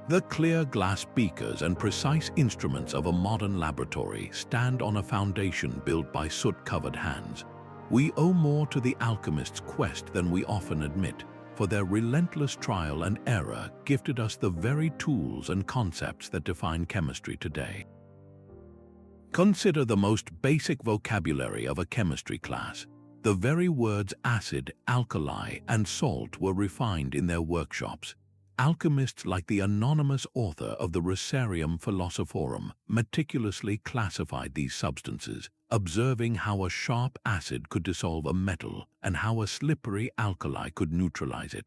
S1: The clear glass beakers and precise instruments of a modern laboratory stand on a foundation built by soot-covered hands. We owe more to the alchemist's quest than we often admit, for their relentless trial and error gifted us the very tools and concepts that define chemistry today. Consider the most basic vocabulary of a chemistry class. The very words acid, alkali, and salt were refined in their workshops. Alchemists like the anonymous author of the Rosarium Philosophorum meticulously classified these substances, observing how a sharp acid could dissolve a metal and how a slippery alkali could neutralize it.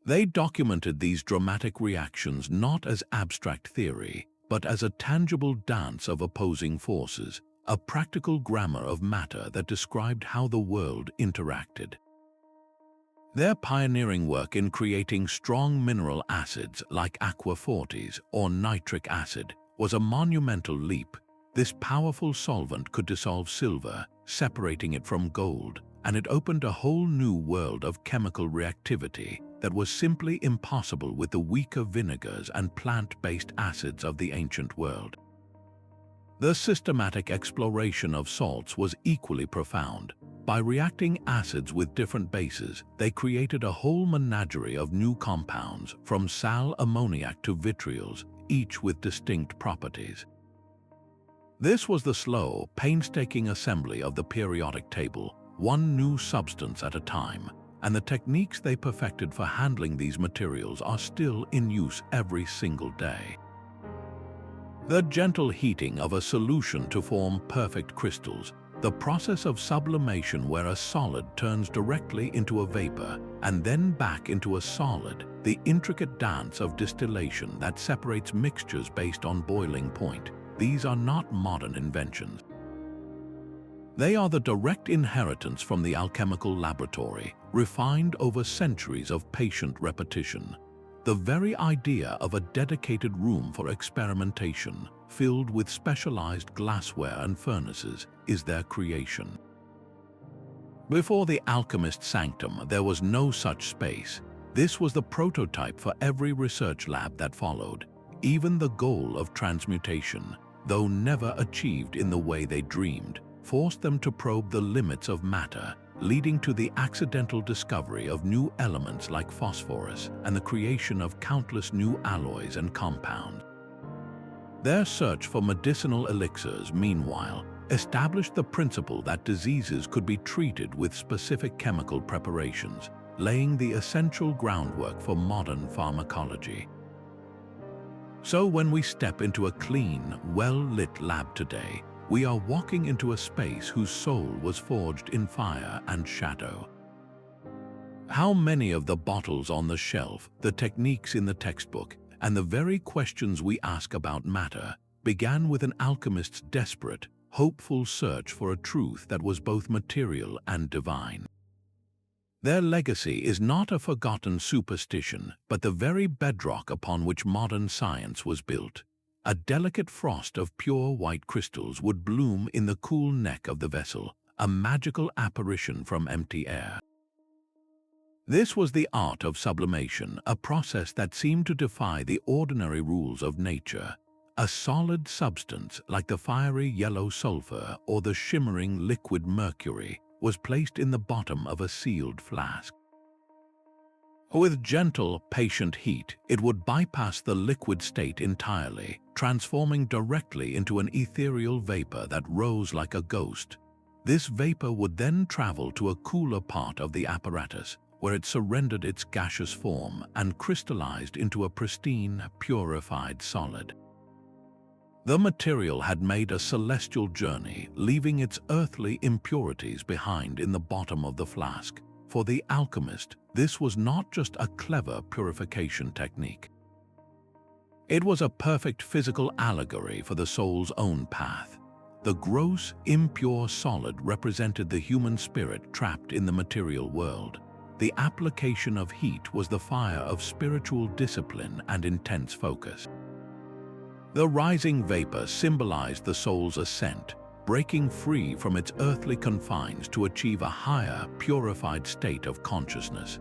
S1: They documented these dramatic reactions not as abstract theory, but as a tangible dance of opposing forces, a practical grammar of matter that described how the world interacted. Their pioneering work in creating strong mineral acids like aqua fortis or nitric acid was a monumental leap. This powerful solvent could dissolve silver, separating it from gold, and it opened a whole new world of chemical reactivity that was simply impossible with the weaker vinegars and plant-based acids of the ancient world. The systematic exploration of salts was equally profound. By reacting acids with different bases, they created a whole menagerie of new compounds, from sal ammoniac to vitriols, each with distinct properties. This was the slow, painstaking assembly of the periodic table, one new substance at a time, and the techniques they perfected for handling these materials are still in use every single day. The gentle heating of a solution to form perfect crystals, the process of sublimation where a solid turns directly into a vapor and then back into a solid, the intricate dance of distillation that separates mixtures based on boiling point, these are not modern inventions. They are the direct inheritance from the alchemical laboratory, refined over centuries of patient repetition. The very idea of a dedicated room for experimentation, filled with specialized glassware and furnaces, is their creation. Before the alchemist's sanctum, there was no such space. This was the prototype for every research lab that followed. Even the goal of transmutation, though never achieved in the way they dreamed, forced them to probe the limits of matter, leading to the accidental discovery of new elements like phosphorus and the creation of countless new alloys and compounds. Their search for medicinal elixirs, meanwhile, established the principle that diseases could be treated with specific chemical preparations, laying the essential groundwork for modern pharmacology. So when we step into a clean, well-lit lab today, we are walking into a space whose soul was forged in fire and shadow. How many of the bottles on the shelf, the techniques in the textbook, and the very questions we ask about matter began with an alchemist's desperate, hopeful search for a truth that was both material and divine. Their legacy is not a forgotten superstition, but the very bedrock upon which modern science was built. A delicate frost of pure white crystals would bloom in the cool neck of the vessel, a magical apparition from empty air. This was the art of sublimation, a process that seemed to defy the ordinary rules of nature. A solid substance, like the fiery yellow sulfur or the shimmering liquid mercury, was placed in the bottom of a sealed flask. With gentle, patient heat, it would bypass the liquid state entirely, transforming directly into an ethereal vapor that rose like a ghost. This vapor would then travel to a cooler part of the apparatus, where it surrendered its gaseous form and crystallized into a pristine, purified solid. The material had made a celestial journey, leaving its earthly impurities behind in the bottom of the flask. For the alchemist, this was not just a clever purification technique. It was a perfect physical allegory for the soul's own path. The gross, impure solid represented the human spirit trapped in the material world. The application of heat was the fire of spiritual discipline and intense focus. The rising vapor symbolized the soul's ascent, breaking free from its earthly confines to achieve a higher, purified state of consciousness.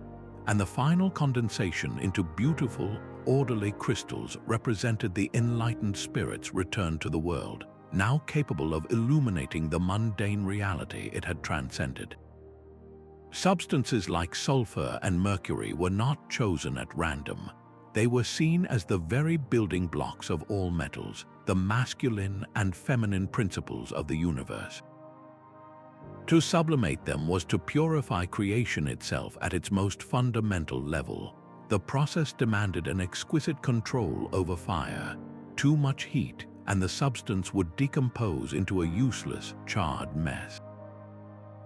S1: And the final condensation into beautiful, orderly crystals represented the enlightened spirit's return to the world, now capable of illuminating the mundane reality it had transcended. Substances like sulfur and mercury were not chosen at random. They were seen as the very building blocks of all metals, the masculine and feminine principles of the universe. To sublimate them was to purify creation itself at its most fundamental level. The process demanded an exquisite control over fire. Too much heat, and the substance would decompose into a useless, charred mess.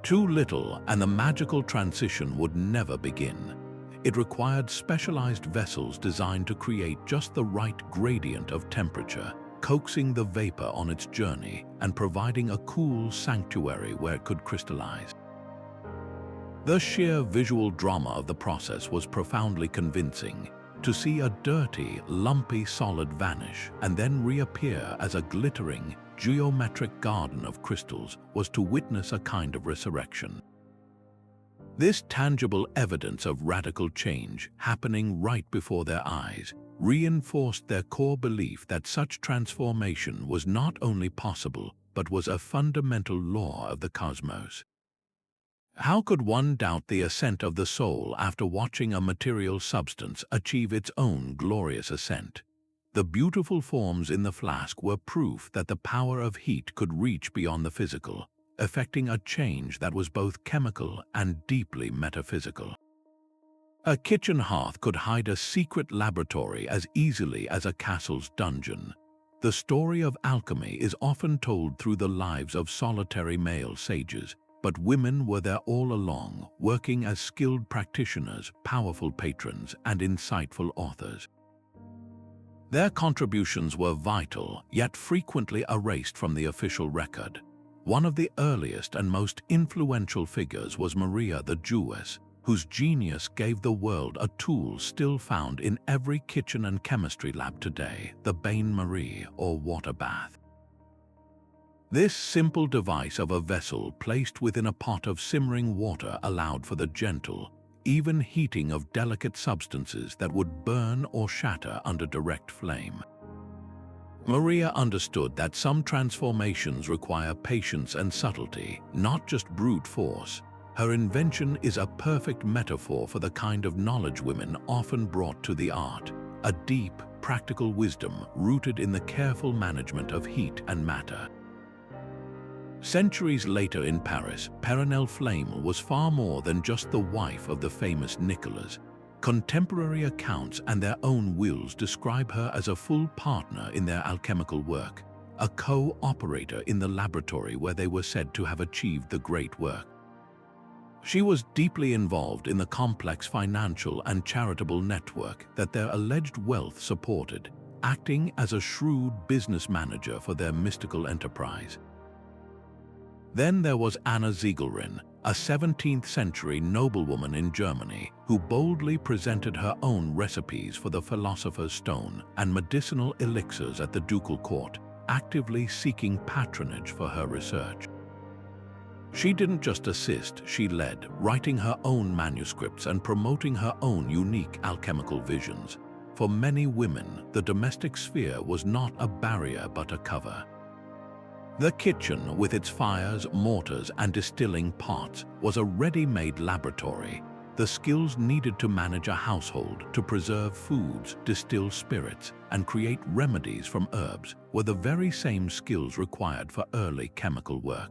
S1: Too little, and the magical transition would never begin. It required specialized vessels designed to create just the right gradient of temperature, coaxing the vapor on its journey and providing a cool sanctuary where it could crystallize. The sheer visual drama of the process was profoundly convincing. To see a dirty, lumpy solid vanish and then reappear as a glittering, geometric garden of crystals was to witness a kind of resurrection. This tangible evidence of radical change happening right before their eyes reinforced their core belief that such transformation was not only possible, but was a fundamental law of the cosmos. How could one doubt the ascent of the soul after watching a material substance achieve its own glorious ascent? The beautiful forms in the flask were proof that the power of heat could reach beyond the physical, effecting a change that was both chemical and deeply metaphysical. A kitchen hearth could hide a secret laboratory as easily as a castle's dungeon. The story of alchemy is often told through the lives of solitary male sages, but women were there all along, working as skilled practitioners, powerful patrons, and insightful authors. Their contributions were vital, yet frequently erased from the official record. One of the earliest and most influential figures was Maria the Jewess, whose genius gave the world a tool still found in every kitchen and chemistry lab today, the bain-marie or water bath. This simple device of a vessel placed within a pot of simmering water allowed for the gentle, even heating of delicate substances that would burn or shatter under direct flame. Maria understood that some transformations require patience and subtlety, not just brute force. Her invention is a perfect metaphor for the kind of knowledge women often brought to the art, a deep, practical wisdom rooted in the careful management of heat and matter. Centuries later in Paris, Péronelle Flammel was far more than just the wife of the famous Nicolas. Contemporary accounts and their own wills describe her as a full partner in their alchemical work, a co-operator in the laboratory where they were said to have achieved the great work. She was deeply involved in the complex financial and charitable network that their alleged wealth supported, acting as a shrewd business manager for their mystical enterprise. Then there was Anna Ziegelrin, a 17th-century noblewoman in Germany who boldly presented her own recipes for the Philosopher's Stone and medicinal elixirs at the ducal court, actively seeking patronage for her research. She didn't just assist, she led, writing her own manuscripts and promoting her own unique alchemical visions. For many women, the domestic sphere was not a barrier but a cover. The kitchen, with its fires, mortars, and distilling pots, was a ready-made laboratory. The skills needed to manage a household, to preserve foods, distill spirits, and create remedies from herbs were the very same skills required for early chemical work.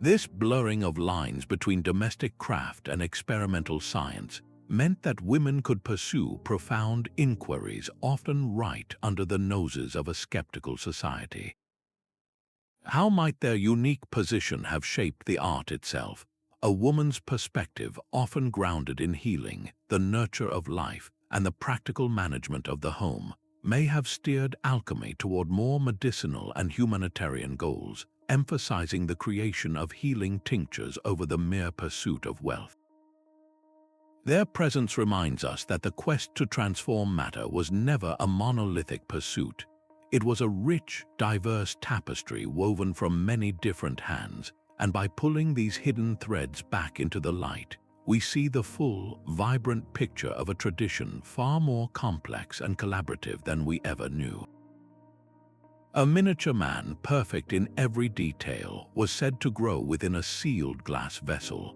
S1: This blurring of lines between domestic craft and experimental science meant that women could pursue profound inquiries often right under the noses of a skeptical society. How might their unique position have shaped the art itself? A woman's perspective, often grounded in healing, the nurture of life, and the practical management of the home, may have steered alchemy toward more medicinal and humanitarian goals, emphasizing the creation of healing tinctures over the mere pursuit of wealth. Their presence reminds us that the quest to transform matter was never a monolithic pursuit. It was a rich, diverse tapestry woven from many different hands, and by pulling these hidden threads back into the light, we see the full, vibrant picture of a tradition far more complex and collaborative than we ever knew. A miniature man, perfect in every detail, was said to grow within a sealed glass vessel.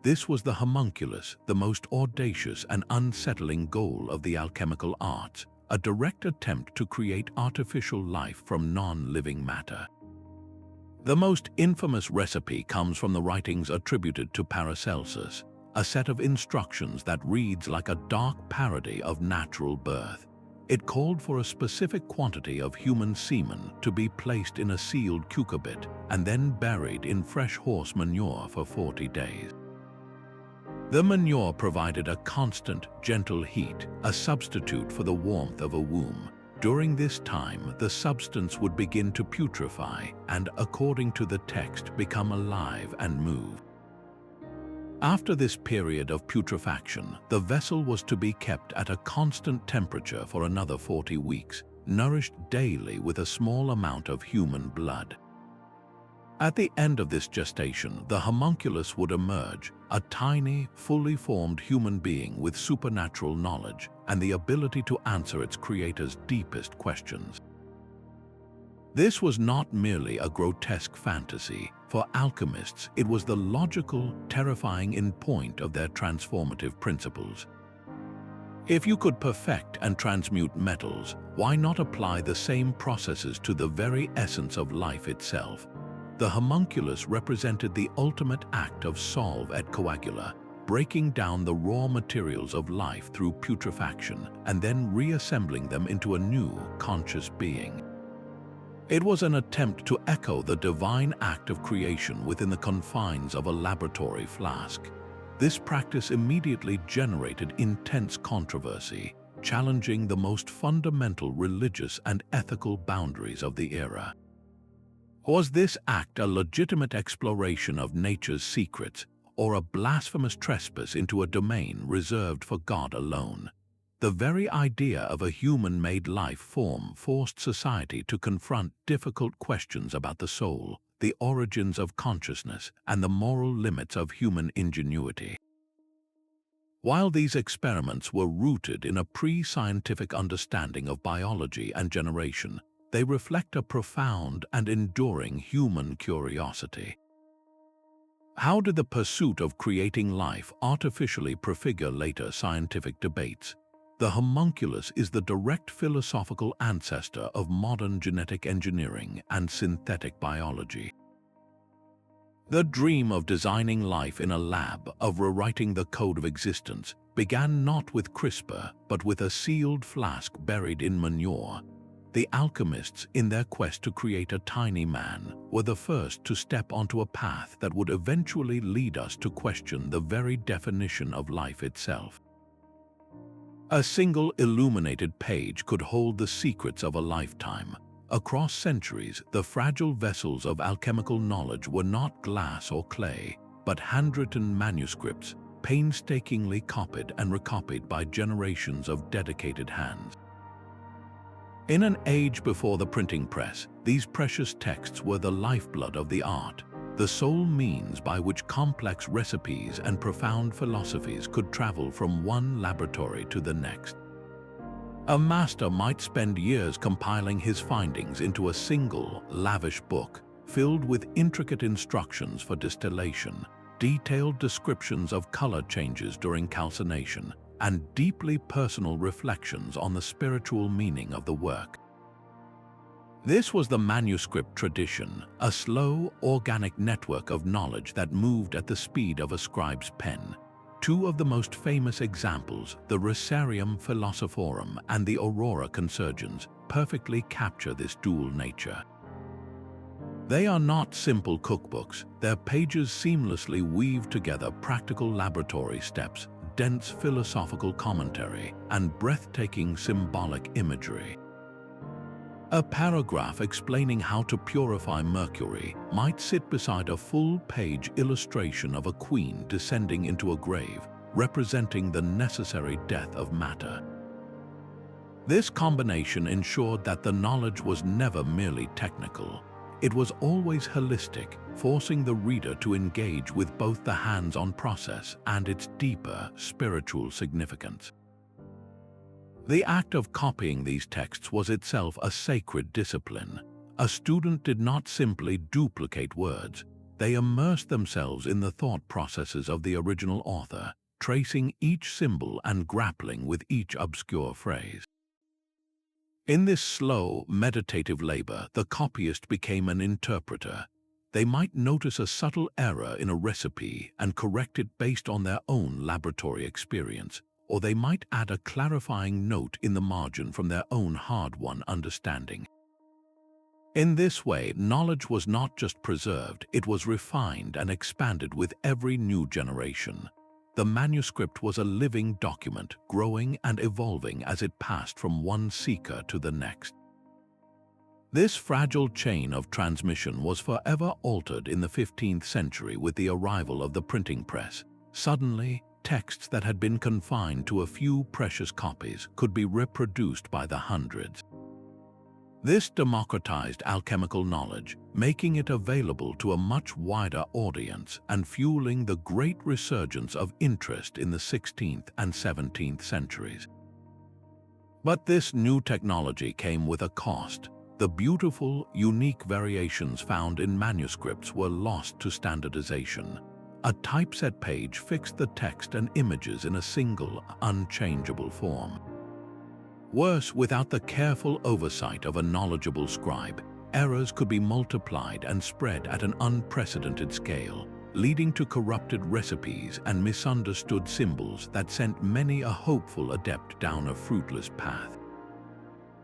S1: This was the homunculus, the most audacious and unsettling goal of the alchemical arts, a direct attempt to create artificial life from non-living matter. The most infamous recipe comes from the writings attributed to Paracelsus, a set of instructions that reads like a dark parody of natural birth. It called for a specific quantity of human semen to be placed in a sealed cucurbit and then buried in fresh horse manure for 40 days. The manure provided a constant, gentle heat, a substitute for the warmth of a womb. During this time, the substance would begin to putrefy and, according to the text, become alive and move. After this period of putrefaction, the vessel was to be kept at a constant temperature for another 40 weeks, nourished daily with a small amount of human blood. At the end of this gestation, the homunculus would emerge, a tiny, fully formed human being with supernatural knowledge and the ability to answer its creator's deepest questions. This was not merely a grotesque fantasy. For alchemists, it was the logical, terrifying endpoint of their transformative principles. If you could perfect and transmute metals, why not apply the same processes to the very essence of life itself? The homunculus represented the ultimate act of solve et coagula, breaking down the raw materials of life through putrefaction and then reassembling them into a new, conscious being. It was an attempt to echo the divine act of creation within the confines of a laboratory flask. This practice immediately generated intense controversy, challenging the most fundamental religious and ethical boundaries of the era. Was this act a legitimate exploration of nature's secrets, or a blasphemous trespass into a domain reserved for God alone? The very idea of a human-made life form forced society to confront difficult questions about the soul, the origins of consciousness, and the moral limits of human ingenuity. While these experiments were rooted in a pre-scientific understanding of biology and generation, they reflect a profound and enduring human curiosity. How did the pursuit of creating life artificially prefigure later scientific debates? The homunculus is the direct philosophical ancestor of modern genetic engineering and synthetic biology. The dream of designing life in a lab, of rewriting the code of existence, began not with CRISPR, but with a sealed flask buried in manure. The alchemists, in their quest to create a tiny man, were the first to step onto a path that would eventually lead us to question the very definition of life itself. A single illuminated page could hold the secrets of a lifetime. Across centuries, the fragile vessels of alchemical knowledge were not glass or clay, but handwritten manuscripts, painstakingly copied and recopied by generations of dedicated hands. In an age before the printing press, these precious texts were the lifeblood of the art, the sole means by which complex recipes and profound philosophies could travel from one laboratory to the next. A master might spend years compiling his findings into a single, lavish book, filled with intricate instructions for distillation, detailed descriptions of color changes during calcination, and deeply personal reflections on the spiritual meaning of the work. This was the manuscript tradition, a slow, organic network of knowledge that moved at the speed of a scribe's pen. Two of the most famous examples, the Rosarium Philosophorum and the Aurora Consurgens, perfectly capture this dual nature. They are not simple cookbooks. Their pages seamlessly weave together practical laboratory steps, dense philosophical commentary, and breathtaking symbolic imagery. A paragraph explaining how to purify mercury might sit beside a full-page illustration of a queen descending into a grave, representing the necessary death of matter. This combination ensured that the knowledge was never merely technical. It was always holistic, forcing the reader to engage with both the hands-on process and its deeper spiritual significance. The act of copying these texts was itself a sacred discipline. A student did not simply duplicate words. They immersed themselves in the thought processes of the original author, tracing each symbol and grappling with each obscure phrase. In this slow, meditative labor, the copyist became an interpreter. They might notice a subtle error in a recipe and correct it based on their own laboratory experience, or they might add a clarifying note in the margin from their own hard-won understanding. In this way, knowledge was not just preserved, it was refined and expanded with every new generation. The manuscript was a living document, growing and evolving as it passed from one seeker to the next. This fragile chain of transmission was forever altered in the 15th century with the arrival of the printing press. Suddenly, texts that had been confined to a few precious copies could be reproduced by the hundreds. This democratized alchemical knowledge, making it available to a much wider audience and fueling the great resurgence of interest in the 16th and 17th centuries. But this new technology came with a cost. The beautiful, unique variations found in manuscripts were lost to standardization. A typeset page fixed the text and images in a single, unchangeable form. Worse, without the careful oversight of a knowledgeable scribe, errors could be multiplied and spread at an unprecedented scale, leading to corrupted recipes and misunderstood symbols that sent many a hopeful adept down a fruitless path.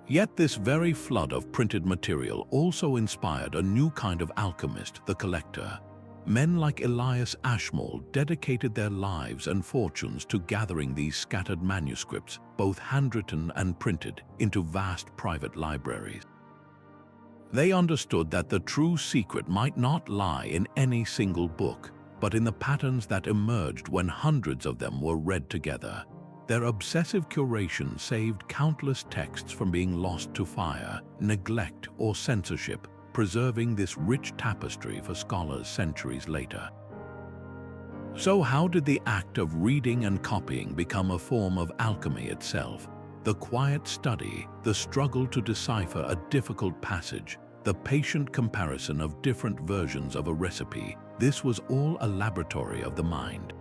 S1: Yet this very flood of printed material also inspired a new kind of alchemist, the collector. Men like Elias Ashmole dedicated their lives and fortunes to gathering these scattered manuscripts, both handwritten and printed, into vast private libraries. They understood that the true secret might not lie in any single book, but in the patterns that emerged when hundreds of them were read together. Their obsessive curation saved countless texts from being lost to fire, neglect, or censorship, preserving this rich tapestry for scholars centuries later. So how did the act of reading and copying become a form of alchemy itself? The quiet study, the struggle to decipher a difficult passage, the patient comparison of different versions of a recipe, this was all a laboratory of the mind.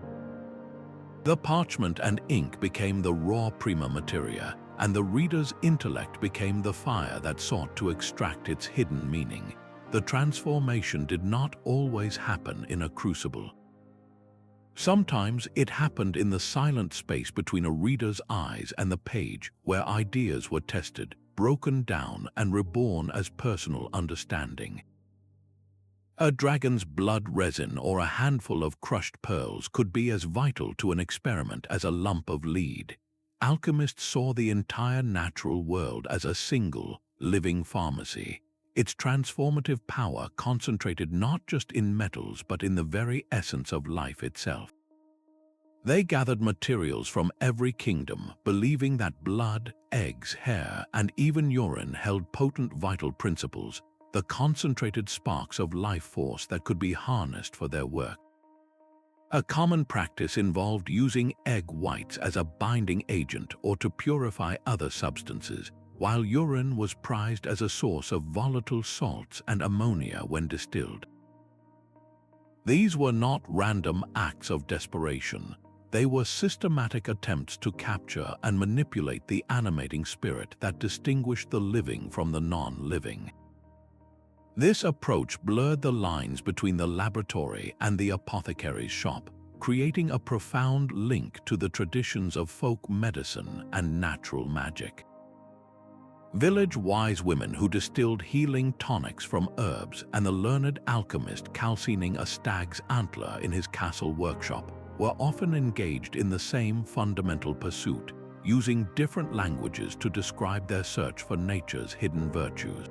S1: The parchment and ink became the raw prima materia, and the reader's intellect became the fire that sought to extract its hidden meaning. The transformation did not always happen in a crucible. Sometimes it happened in the silent space between a reader's eyes and the page, where ideas were tested, broken down, and reborn as personal understanding. A dragon's blood resin or a handful of crushed pearls could be as vital to an experiment as a lump of lead. Alchemists saw the entire natural world as a single, living pharmacy. Its transformative power concentrated not just in metals but in the very essence of life itself. They gathered materials from every kingdom, believing that blood, eggs, hair, and even urine held potent vital principles, the concentrated sparks of life force that could be harnessed for their work. A common practice involved using egg whites as a binding agent or to purify other substances, while urine was prized as a source of volatile salts and ammonia when distilled. These were not random acts of desperation. They were systematic attempts to capture and manipulate the animating spirit that distinguished the living from the non-living. This approach blurred the lines between the laboratory and the apothecary's shop, creating a profound link to the traditions of folk medicine and natural magic. Village wise women who distilled healing tonics from herbs and the learned alchemist calcining a stag's antler in his castle workshop were often engaged in the same fundamental pursuit, using different languages to describe their search for nature's hidden virtues.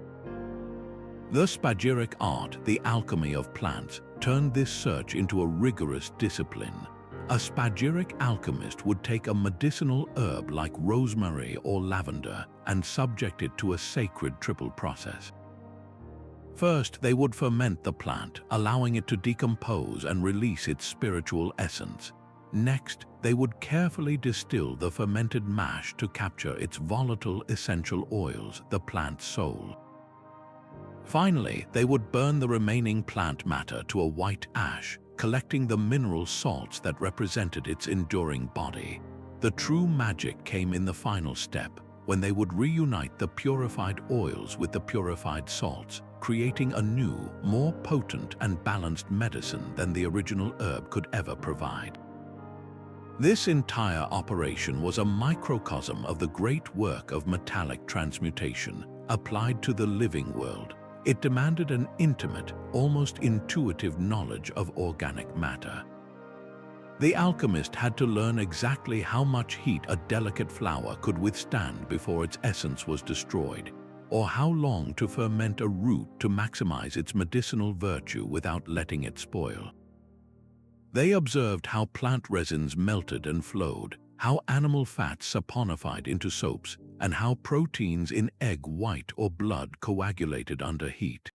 S1: The Spagyric art, the alchemy of plants, turned this search into a rigorous discipline. A Spagyric alchemist would take a medicinal herb like rosemary or lavender and subject it to a sacred triple process. First, they would ferment the plant, allowing it to decompose and release its spiritual essence. Next, they would carefully distill the fermented mash to capture its volatile essential oils, the plant's soul. Finally, they would burn the remaining plant matter to a white ash, collecting the mineral salts that represented its enduring body. The true magic came in the final step, when they would reunite the purified oils with the purified salts, creating a new, more potent and balanced medicine than the original herb could ever provide. This entire operation was a microcosm of the great work of metallic transmutation applied to the living world. It demanded an intimate, almost intuitive knowledge of organic matter. The alchemist had to learn exactly how much heat a delicate flower could withstand before its essence was destroyed, or how long to ferment a root to maximize its medicinal virtue without letting it spoil. They observed how plant resins melted and flowed, how animal fats saponified into soaps, and how proteins in egg white or blood coagulated under heat.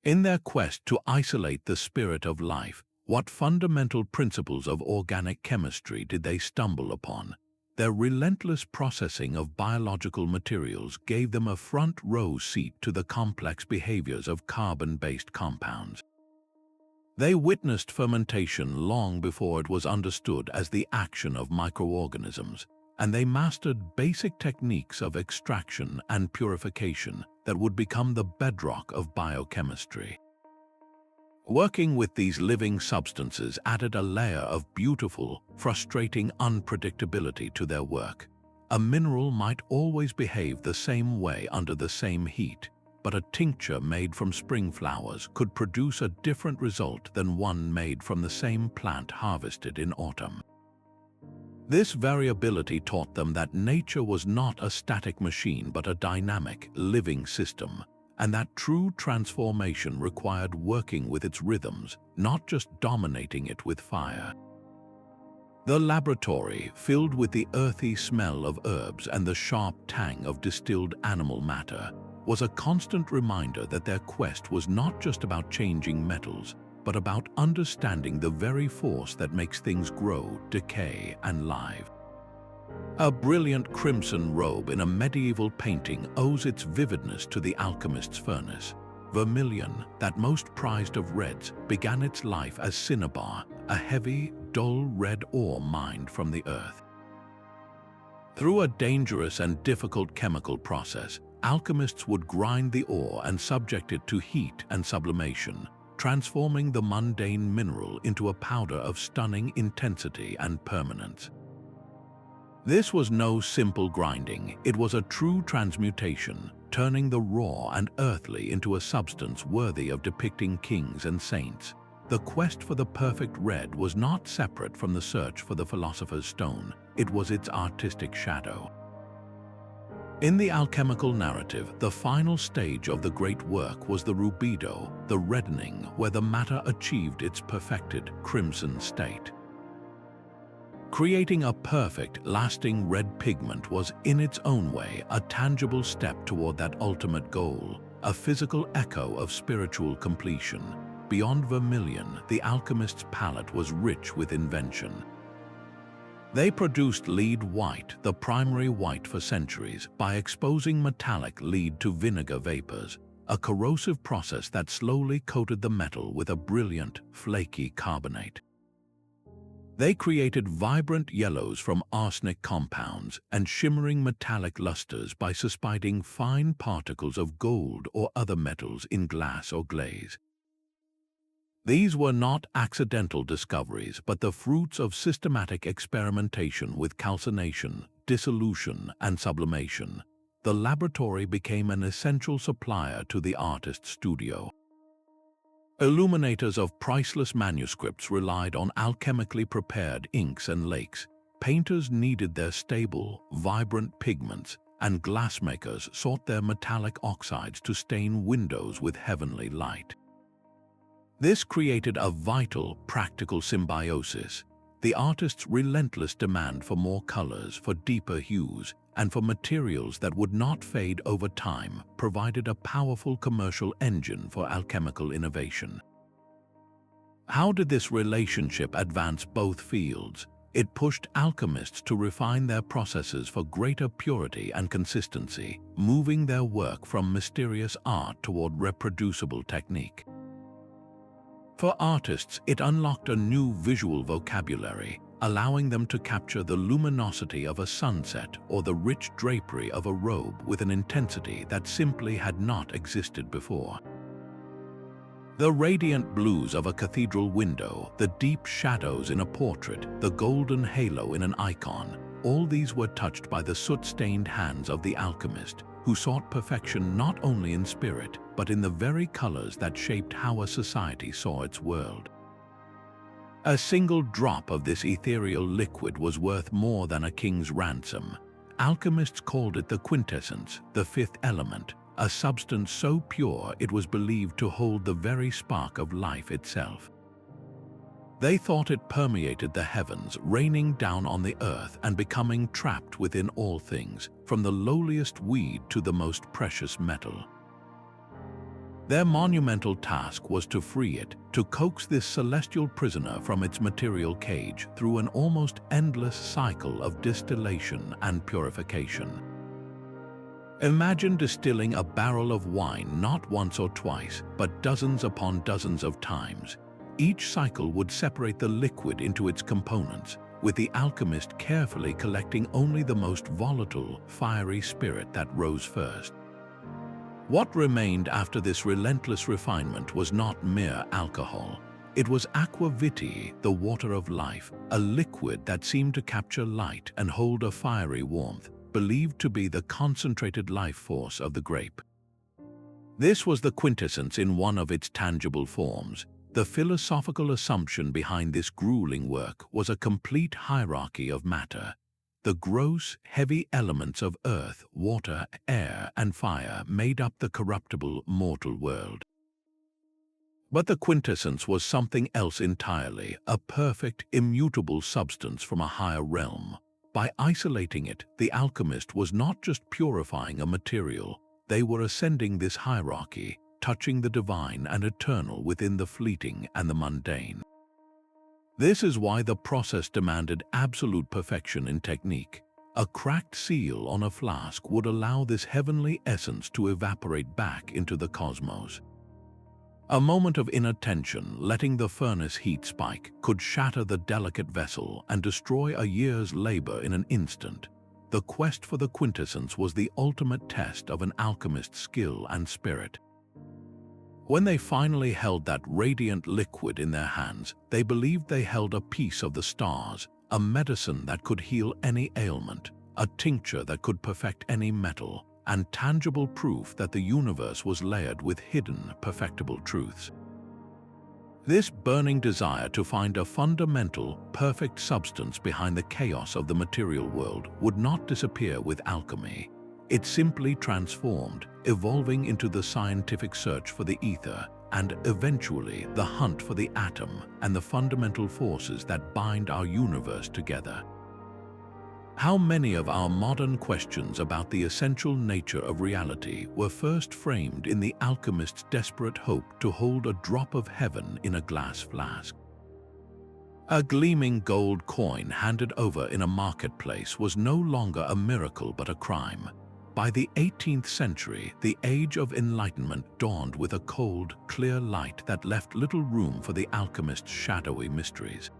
S1: In their quest to isolate the spirit of life, what fundamental principles of organic chemistry did they stumble upon? Their relentless processing of biological materials gave them a front-row seat to the complex behaviors of carbon-based compounds. They witnessed fermentation long before it was understood as the action of microorganisms, and they mastered basic techniques of extraction and purification that would become the bedrock of biochemistry. Working with these living substances added a layer of beautiful, frustrating unpredictability to their work. A mineral might always behave the same way under the same heat, but a tincture made from spring flowers could produce a different result than one made from the same plant harvested in autumn. This variability taught them that nature was not a static machine but a dynamic, living system, and that true transformation required working with its rhythms, not just dominating it with fire. The laboratory, filled with the earthy smell of herbs and the sharp tang of distilled animal matter, was a constant reminder that their quest was not just about changing metals, but about understanding the very force that makes things grow, decay, and live. A brilliant crimson robe in a medieval painting owes its vividness to the alchemist's furnace. Vermilion, that most prized of reds, began its life as cinnabar, a heavy, dull red ore mined from the earth. Through a dangerous and difficult chemical process, alchemists would grind the ore and subject it to heat and sublimation, transforming the mundane mineral into a powder of stunning intensity and permanence. This was no simple grinding, it was a true transmutation, turning the raw and earthly into a substance worthy of depicting kings and saints. The quest for the perfect red was not separate from the search for the philosopher's stone, it was its artistic shadow. In the alchemical narrative, the final stage of the great work was the rubedo, the reddening, where the matter achieved its perfected crimson state. Creating a perfect, lasting red pigment was, in its own way, a tangible step toward that ultimate goal, a physical echo of spiritual completion. Beyond vermilion, the alchemist's palette was rich with invention. They produced lead white, the primary white for centuries, by exposing metallic lead to vinegar vapors, a corrosive process that slowly coated the metal with a brilliant, flaky carbonate. They created vibrant yellows from arsenic compounds and shimmering metallic lusters by suspending fine particles of gold or other metals in glass or glaze. These were not accidental discoveries, but the fruits of systematic experimentation with calcination, dissolution, and sublimation. The laboratory became an essential supplier to the artist's studio. Illuminators of priceless manuscripts relied on alchemically prepared inks and lakes. Painters needed their stable, vibrant pigments, and glassmakers sought their metallic oxides to stain windows with heavenly light. This created a vital, practical symbiosis. The artist's relentless demand for more colors, for deeper hues, and for materials that would not fade over time provided a powerful commercial engine for alchemical innovation. How did this relationship advance both fields? It pushed alchemists to refine their processes for greater purity and consistency, moving their work from mysterious art toward reproducible technique. For artists, it unlocked a new visual vocabulary, allowing them to capture the luminosity of a sunset or the rich drapery of a robe with an intensity that simply had not existed before. The radiant blues of a cathedral window, the deep shadows in a portrait, the golden halo in an icon, all these were touched by the soot-stained hands of the alchemist, who sought perfection not only in spirit, but in the very colors that shaped how a society saw its world. A single drop of this ethereal liquid was worth more than a king's ransom. Alchemists called it the quintessence, the fifth element, a substance so pure it was believed to hold the very spark of life itself. They thought it permeated the heavens, raining down on the earth and becoming trapped within all things, from the lowliest weed to the most precious metal. Their monumental task was to free it, to coax this celestial prisoner from its material cage through an almost endless cycle of distillation and purification. Imagine distilling a barrel of wine not once or twice, but dozens upon dozens of times. Each cycle would separate the liquid into its components, with the alchemist carefully collecting only the most volatile, fiery spirit that rose first. What remained after this relentless refinement was not mere alcohol. It was aqua vitae, the water of life, a liquid that seemed to capture light and hold a fiery warmth, believed to be the concentrated life force of the grape. This was the quintessence in one of its tangible forms. The philosophical assumption behind this grueling work was a complete hierarchy of matter. The gross, heavy elements of earth, water, air, and fire made up the corruptible, mortal world. But the quintessence was something else entirely, a perfect, immutable substance from a higher realm. By isolating it, the alchemist was not just purifying a material, they were ascending this hierarchy, touching the divine and eternal within the fleeting and the mundane. This is why the process demanded absolute perfection in technique. A cracked seal on a flask would allow this heavenly essence to evaporate back into the cosmos. A moment of inattention, letting the furnace heat spike, could shatter the delicate vessel and destroy a year's labor in an instant. The quest for the quintessence was the ultimate test of an alchemist's skill and spirit. When they finally held that radiant liquid in their hands, they believed they held a piece of the stars, a medicine that could heal any ailment, a tincture that could perfect any metal, and tangible proof that the universe was layered with hidden, perfectible truths. This burning desire to find a fundamental, perfect substance behind the chaos of the material world would not disappear with alchemy. It simply transformed, evolving into the scientific search for the ether, and eventually the hunt for the atom and the fundamental forces that bind our universe together. How many of our modern questions about the essential nature of reality were first framed in the alchemist's desperate hope to hold a drop of heaven in a glass flask? A gleaming gold coin handed over in a marketplace was no longer a miracle but a crime. By the 18th century, the age of enlightenment dawned with a cold, clear light that left little room for the alchemist's shadowy mysteries.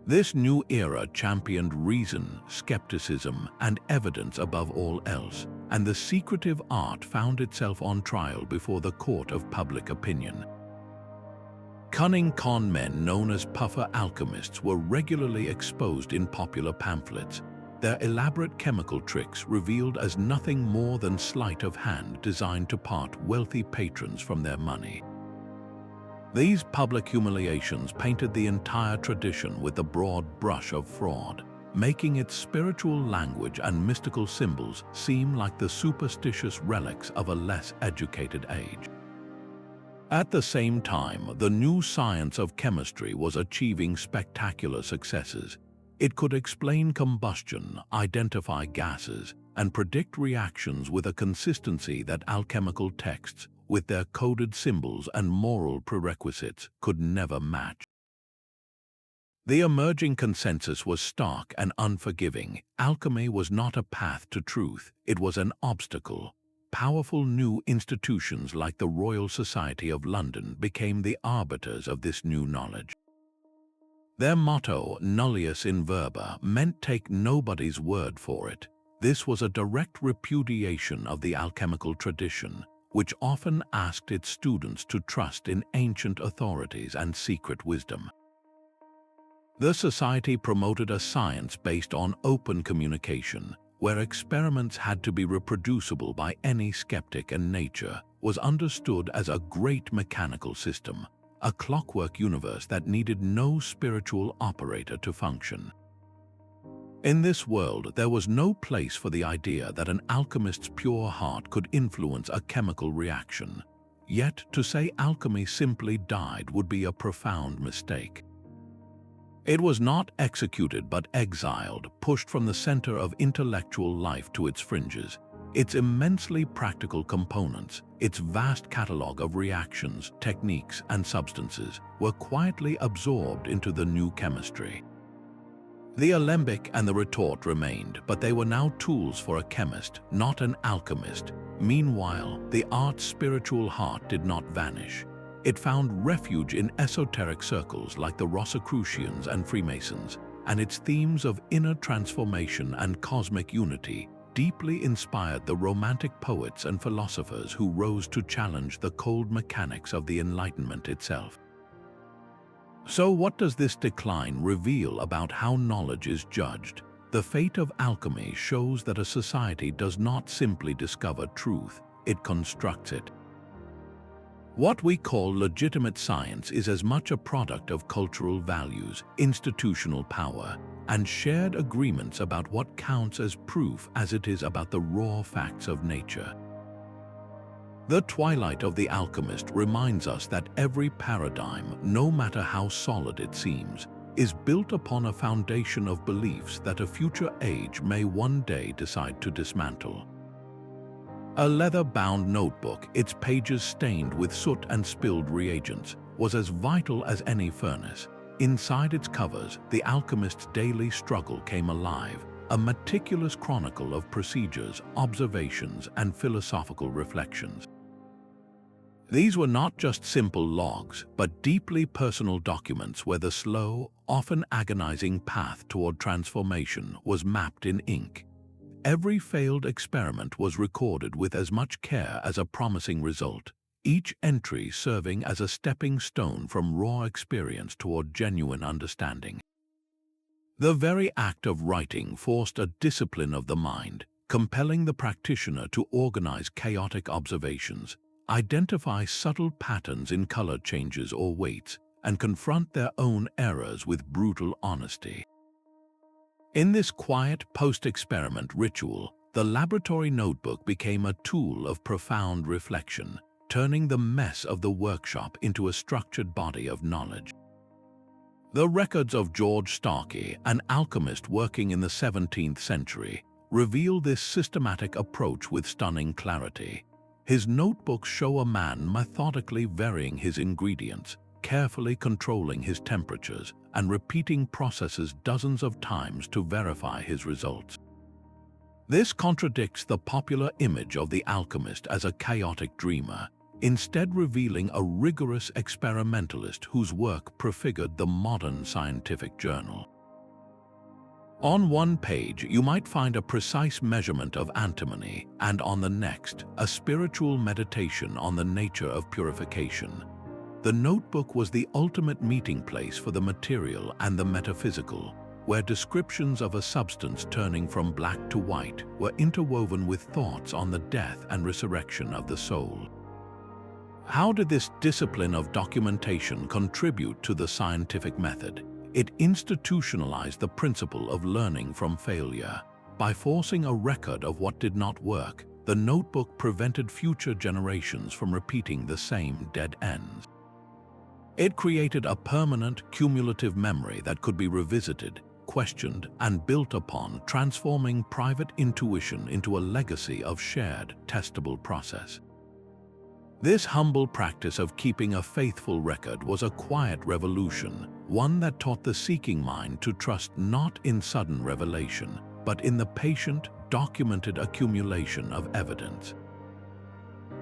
S1: This new era championed reason, skepticism, and evidence above all else, and the secretive art found itself on trial before the court of public opinion. Cunning con men known as puffer alchemists were regularly exposed in popular pamphlets, their elaborate chemical tricks revealed as nothing more than sleight of hand designed to part wealthy patrons from their money. These public humiliations painted the entire tradition with the broad brush of fraud, making its spiritual language and mystical symbols seem like the superstitious relics of a less educated age. At the same time, the new science of chemistry was achieving spectacular successes. It could explain combustion, identify gases, and predict reactions with a consistency that alchemical texts, with their coded symbols and moral prerequisites, could never match. The emerging consensus was stark and unforgiving. Alchemy was not a path to truth, it was an obstacle. Powerful new institutions like the Royal Society of London became the arbiters of this new knowledge. Their motto, nullius in verba, meant take nobody's word for it. This was a direct repudiation of the alchemical tradition, which often asked its students to trust in ancient authorities and secret wisdom. The society promoted a science based on open communication, where experiments had to be reproducible by any skeptic, and nature was understood as a great mechanical system, a clockwork universe that needed no spiritual operator to function. In this world, there was no place for the idea that an alchemist's pure heart could influence a chemical reaction. Yet, to say alchemy simply died would be a profound mistake. It was not executed but exiled, pushed from the center of intellectual life to its fringes. Its immensely practical components, its vast catalog of reactions, techniques, and substances, were quietly absorbed into the new chemistry. The alembic and the retort remained, but they were now tools for a chemist, not an alchemist. Meanwhile, the art's spiritual heart did not vanish. It found refuge in esoteric circles like the Rosicrucians and Freemasons, and its themes of inner transformation and cosmic unity deeply inspired the Romantic poets and philosophers who rose to challenge the cold mechanics of the Enlightenment itself. So what does this decline reveal about how knowledge is judged? The fate of alchemy shows that a society does not simply discover truth, it constructs it. What we call legitimate science is as much a product of cultural values, institutional power, and shared agreements about what counts as proof as it is about the raw facts of nature. The twilight of the alchemist reminds us that every paradigm, no matter how solid it seems, is built upon a foundation of beliefs that a future age may one day decide to dismantle. A leather-bound notebook, its pages stained with soot and spilled reagents, was as vital as any furnace. Inside its covers, the alchemist's daily struggle came alive, a meticulous chronicle of procedures, observations, and philosophical reflections. These were not just simple logs, but deeply personal documents where the slow, often agonizing path toward transformation was mapped in ink. Every failed experiment was recorded with as much care as a promising result, each entry serving as a stepping stone from raw experience toward genuine understanding. The very act of writing forced a discipline of the mind, compelling the practitioner to organize chaotic observations, identify subtle patterns in color changes or weights, and confront their own errors with brutal honesty. In this quiet post-experiment ritual, the laboratory notebook became a tool of profound reflection, turning the mess of the workshop into a structured body of knowledge. The records of George Starkey, an alchemist working in the 17th century, reveal this systematic approach with stunning clarity. His notebooks show a man methodically varying his ingredients, carefully controlling his temperatures, and repeating processes dozens of times to verify his results. This contradicts the popular image of the alchemist as a chaotic dreamer, instead revealing a rigorous experimentalist whose work prefigured the modern scientific journal. On one page, you might find a precise measurement of antimony, and on the next, a spiritual meditation on the nature of purification. The notebook was the ultimate meeting place for the material and the metaphysical, where descriptions of a substance turning from black to white were interwoven with thoughts on the death and resurrection of the soul. How did this discipline of documentation contribute to the scientific method? It institutionalized the principle of learning from failure. By forcing a record of what did not work, the notebook prevented future generations from repeating the same dead ends. It created a permanent, cumulative memory that could be revisited, questioned, and built upon, transforming private intuition into a legacy of shared, testable process. This humble practice of keeping a faithful record was a quiet revolution, one that taught the seeking mind to trust not in sudden revelation, but in the patient, documented accumulation of evidence.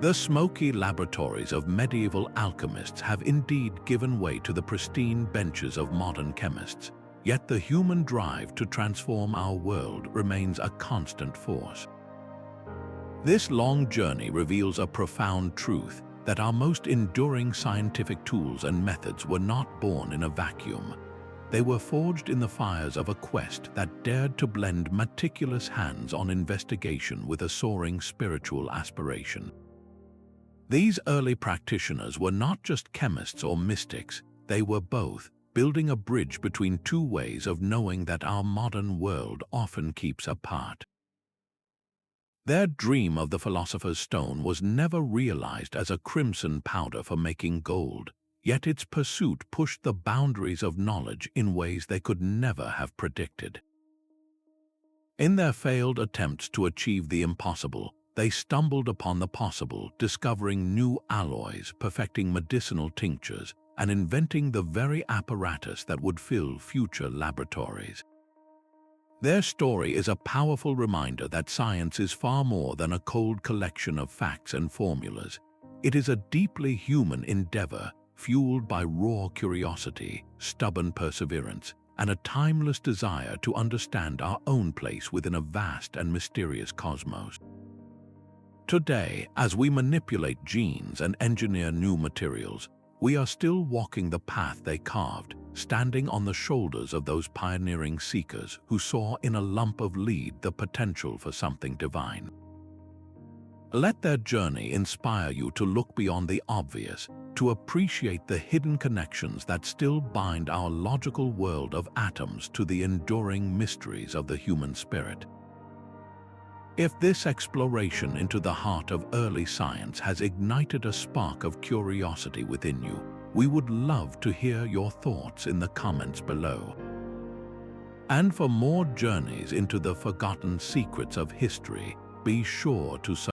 S1: The smoky laboratories of medieval alchemists have indeed given way to the pristine benches of modern chemists, yet the human drive to transform our world remains a constant force. This long journey reveals a profound truth, that our most enduring scientific tools and methods were not born in a vacuum. They were forged in the fires of a quest that dared to blend meticulous hands-on investigation with a soaring spiritual aspiration. These early practitioners were not just chemists or mystics, they were both, building a bridge between two ways of knowing that our modern world often keeps apart. Their dream of the philosopher's stone was never realized as a crimson powder for making gold, yet its pursuit pushed the boundaries of knowledge in ways they could never have predicted. In their failed attempts to achieve the impossible, they stumbled upon the possible, discovering new alloys, perfecting medicinal tinctures, and inventing the very apparatus that would fill future laboratories. Their story is a powerful reminder that science is far more than a cold collection of facts and formulas. It is a deeply human endeavor, fueled by raw curiosity, stubborn perseverance, and a timeless desire to understand our own place within a vast and mysterious cosmos. Today, as we manipulate genes and engineer new materials, we are still walking the path they carved, standing on the shoulders of those pioneering seekers who saw in a lump of lead the potential for something divine. Let their journey inspire you to look beyond the obvious, to appreciate the hidden connections that still bind our logical world of atoms to the enduring mysteries of the human spirit. If this exploration into the heart of early science has ignited a spark of curiosity within you, we would love to hear your thoughts in the comments below. And for more journeys into the forgotten secrets of history, be sure to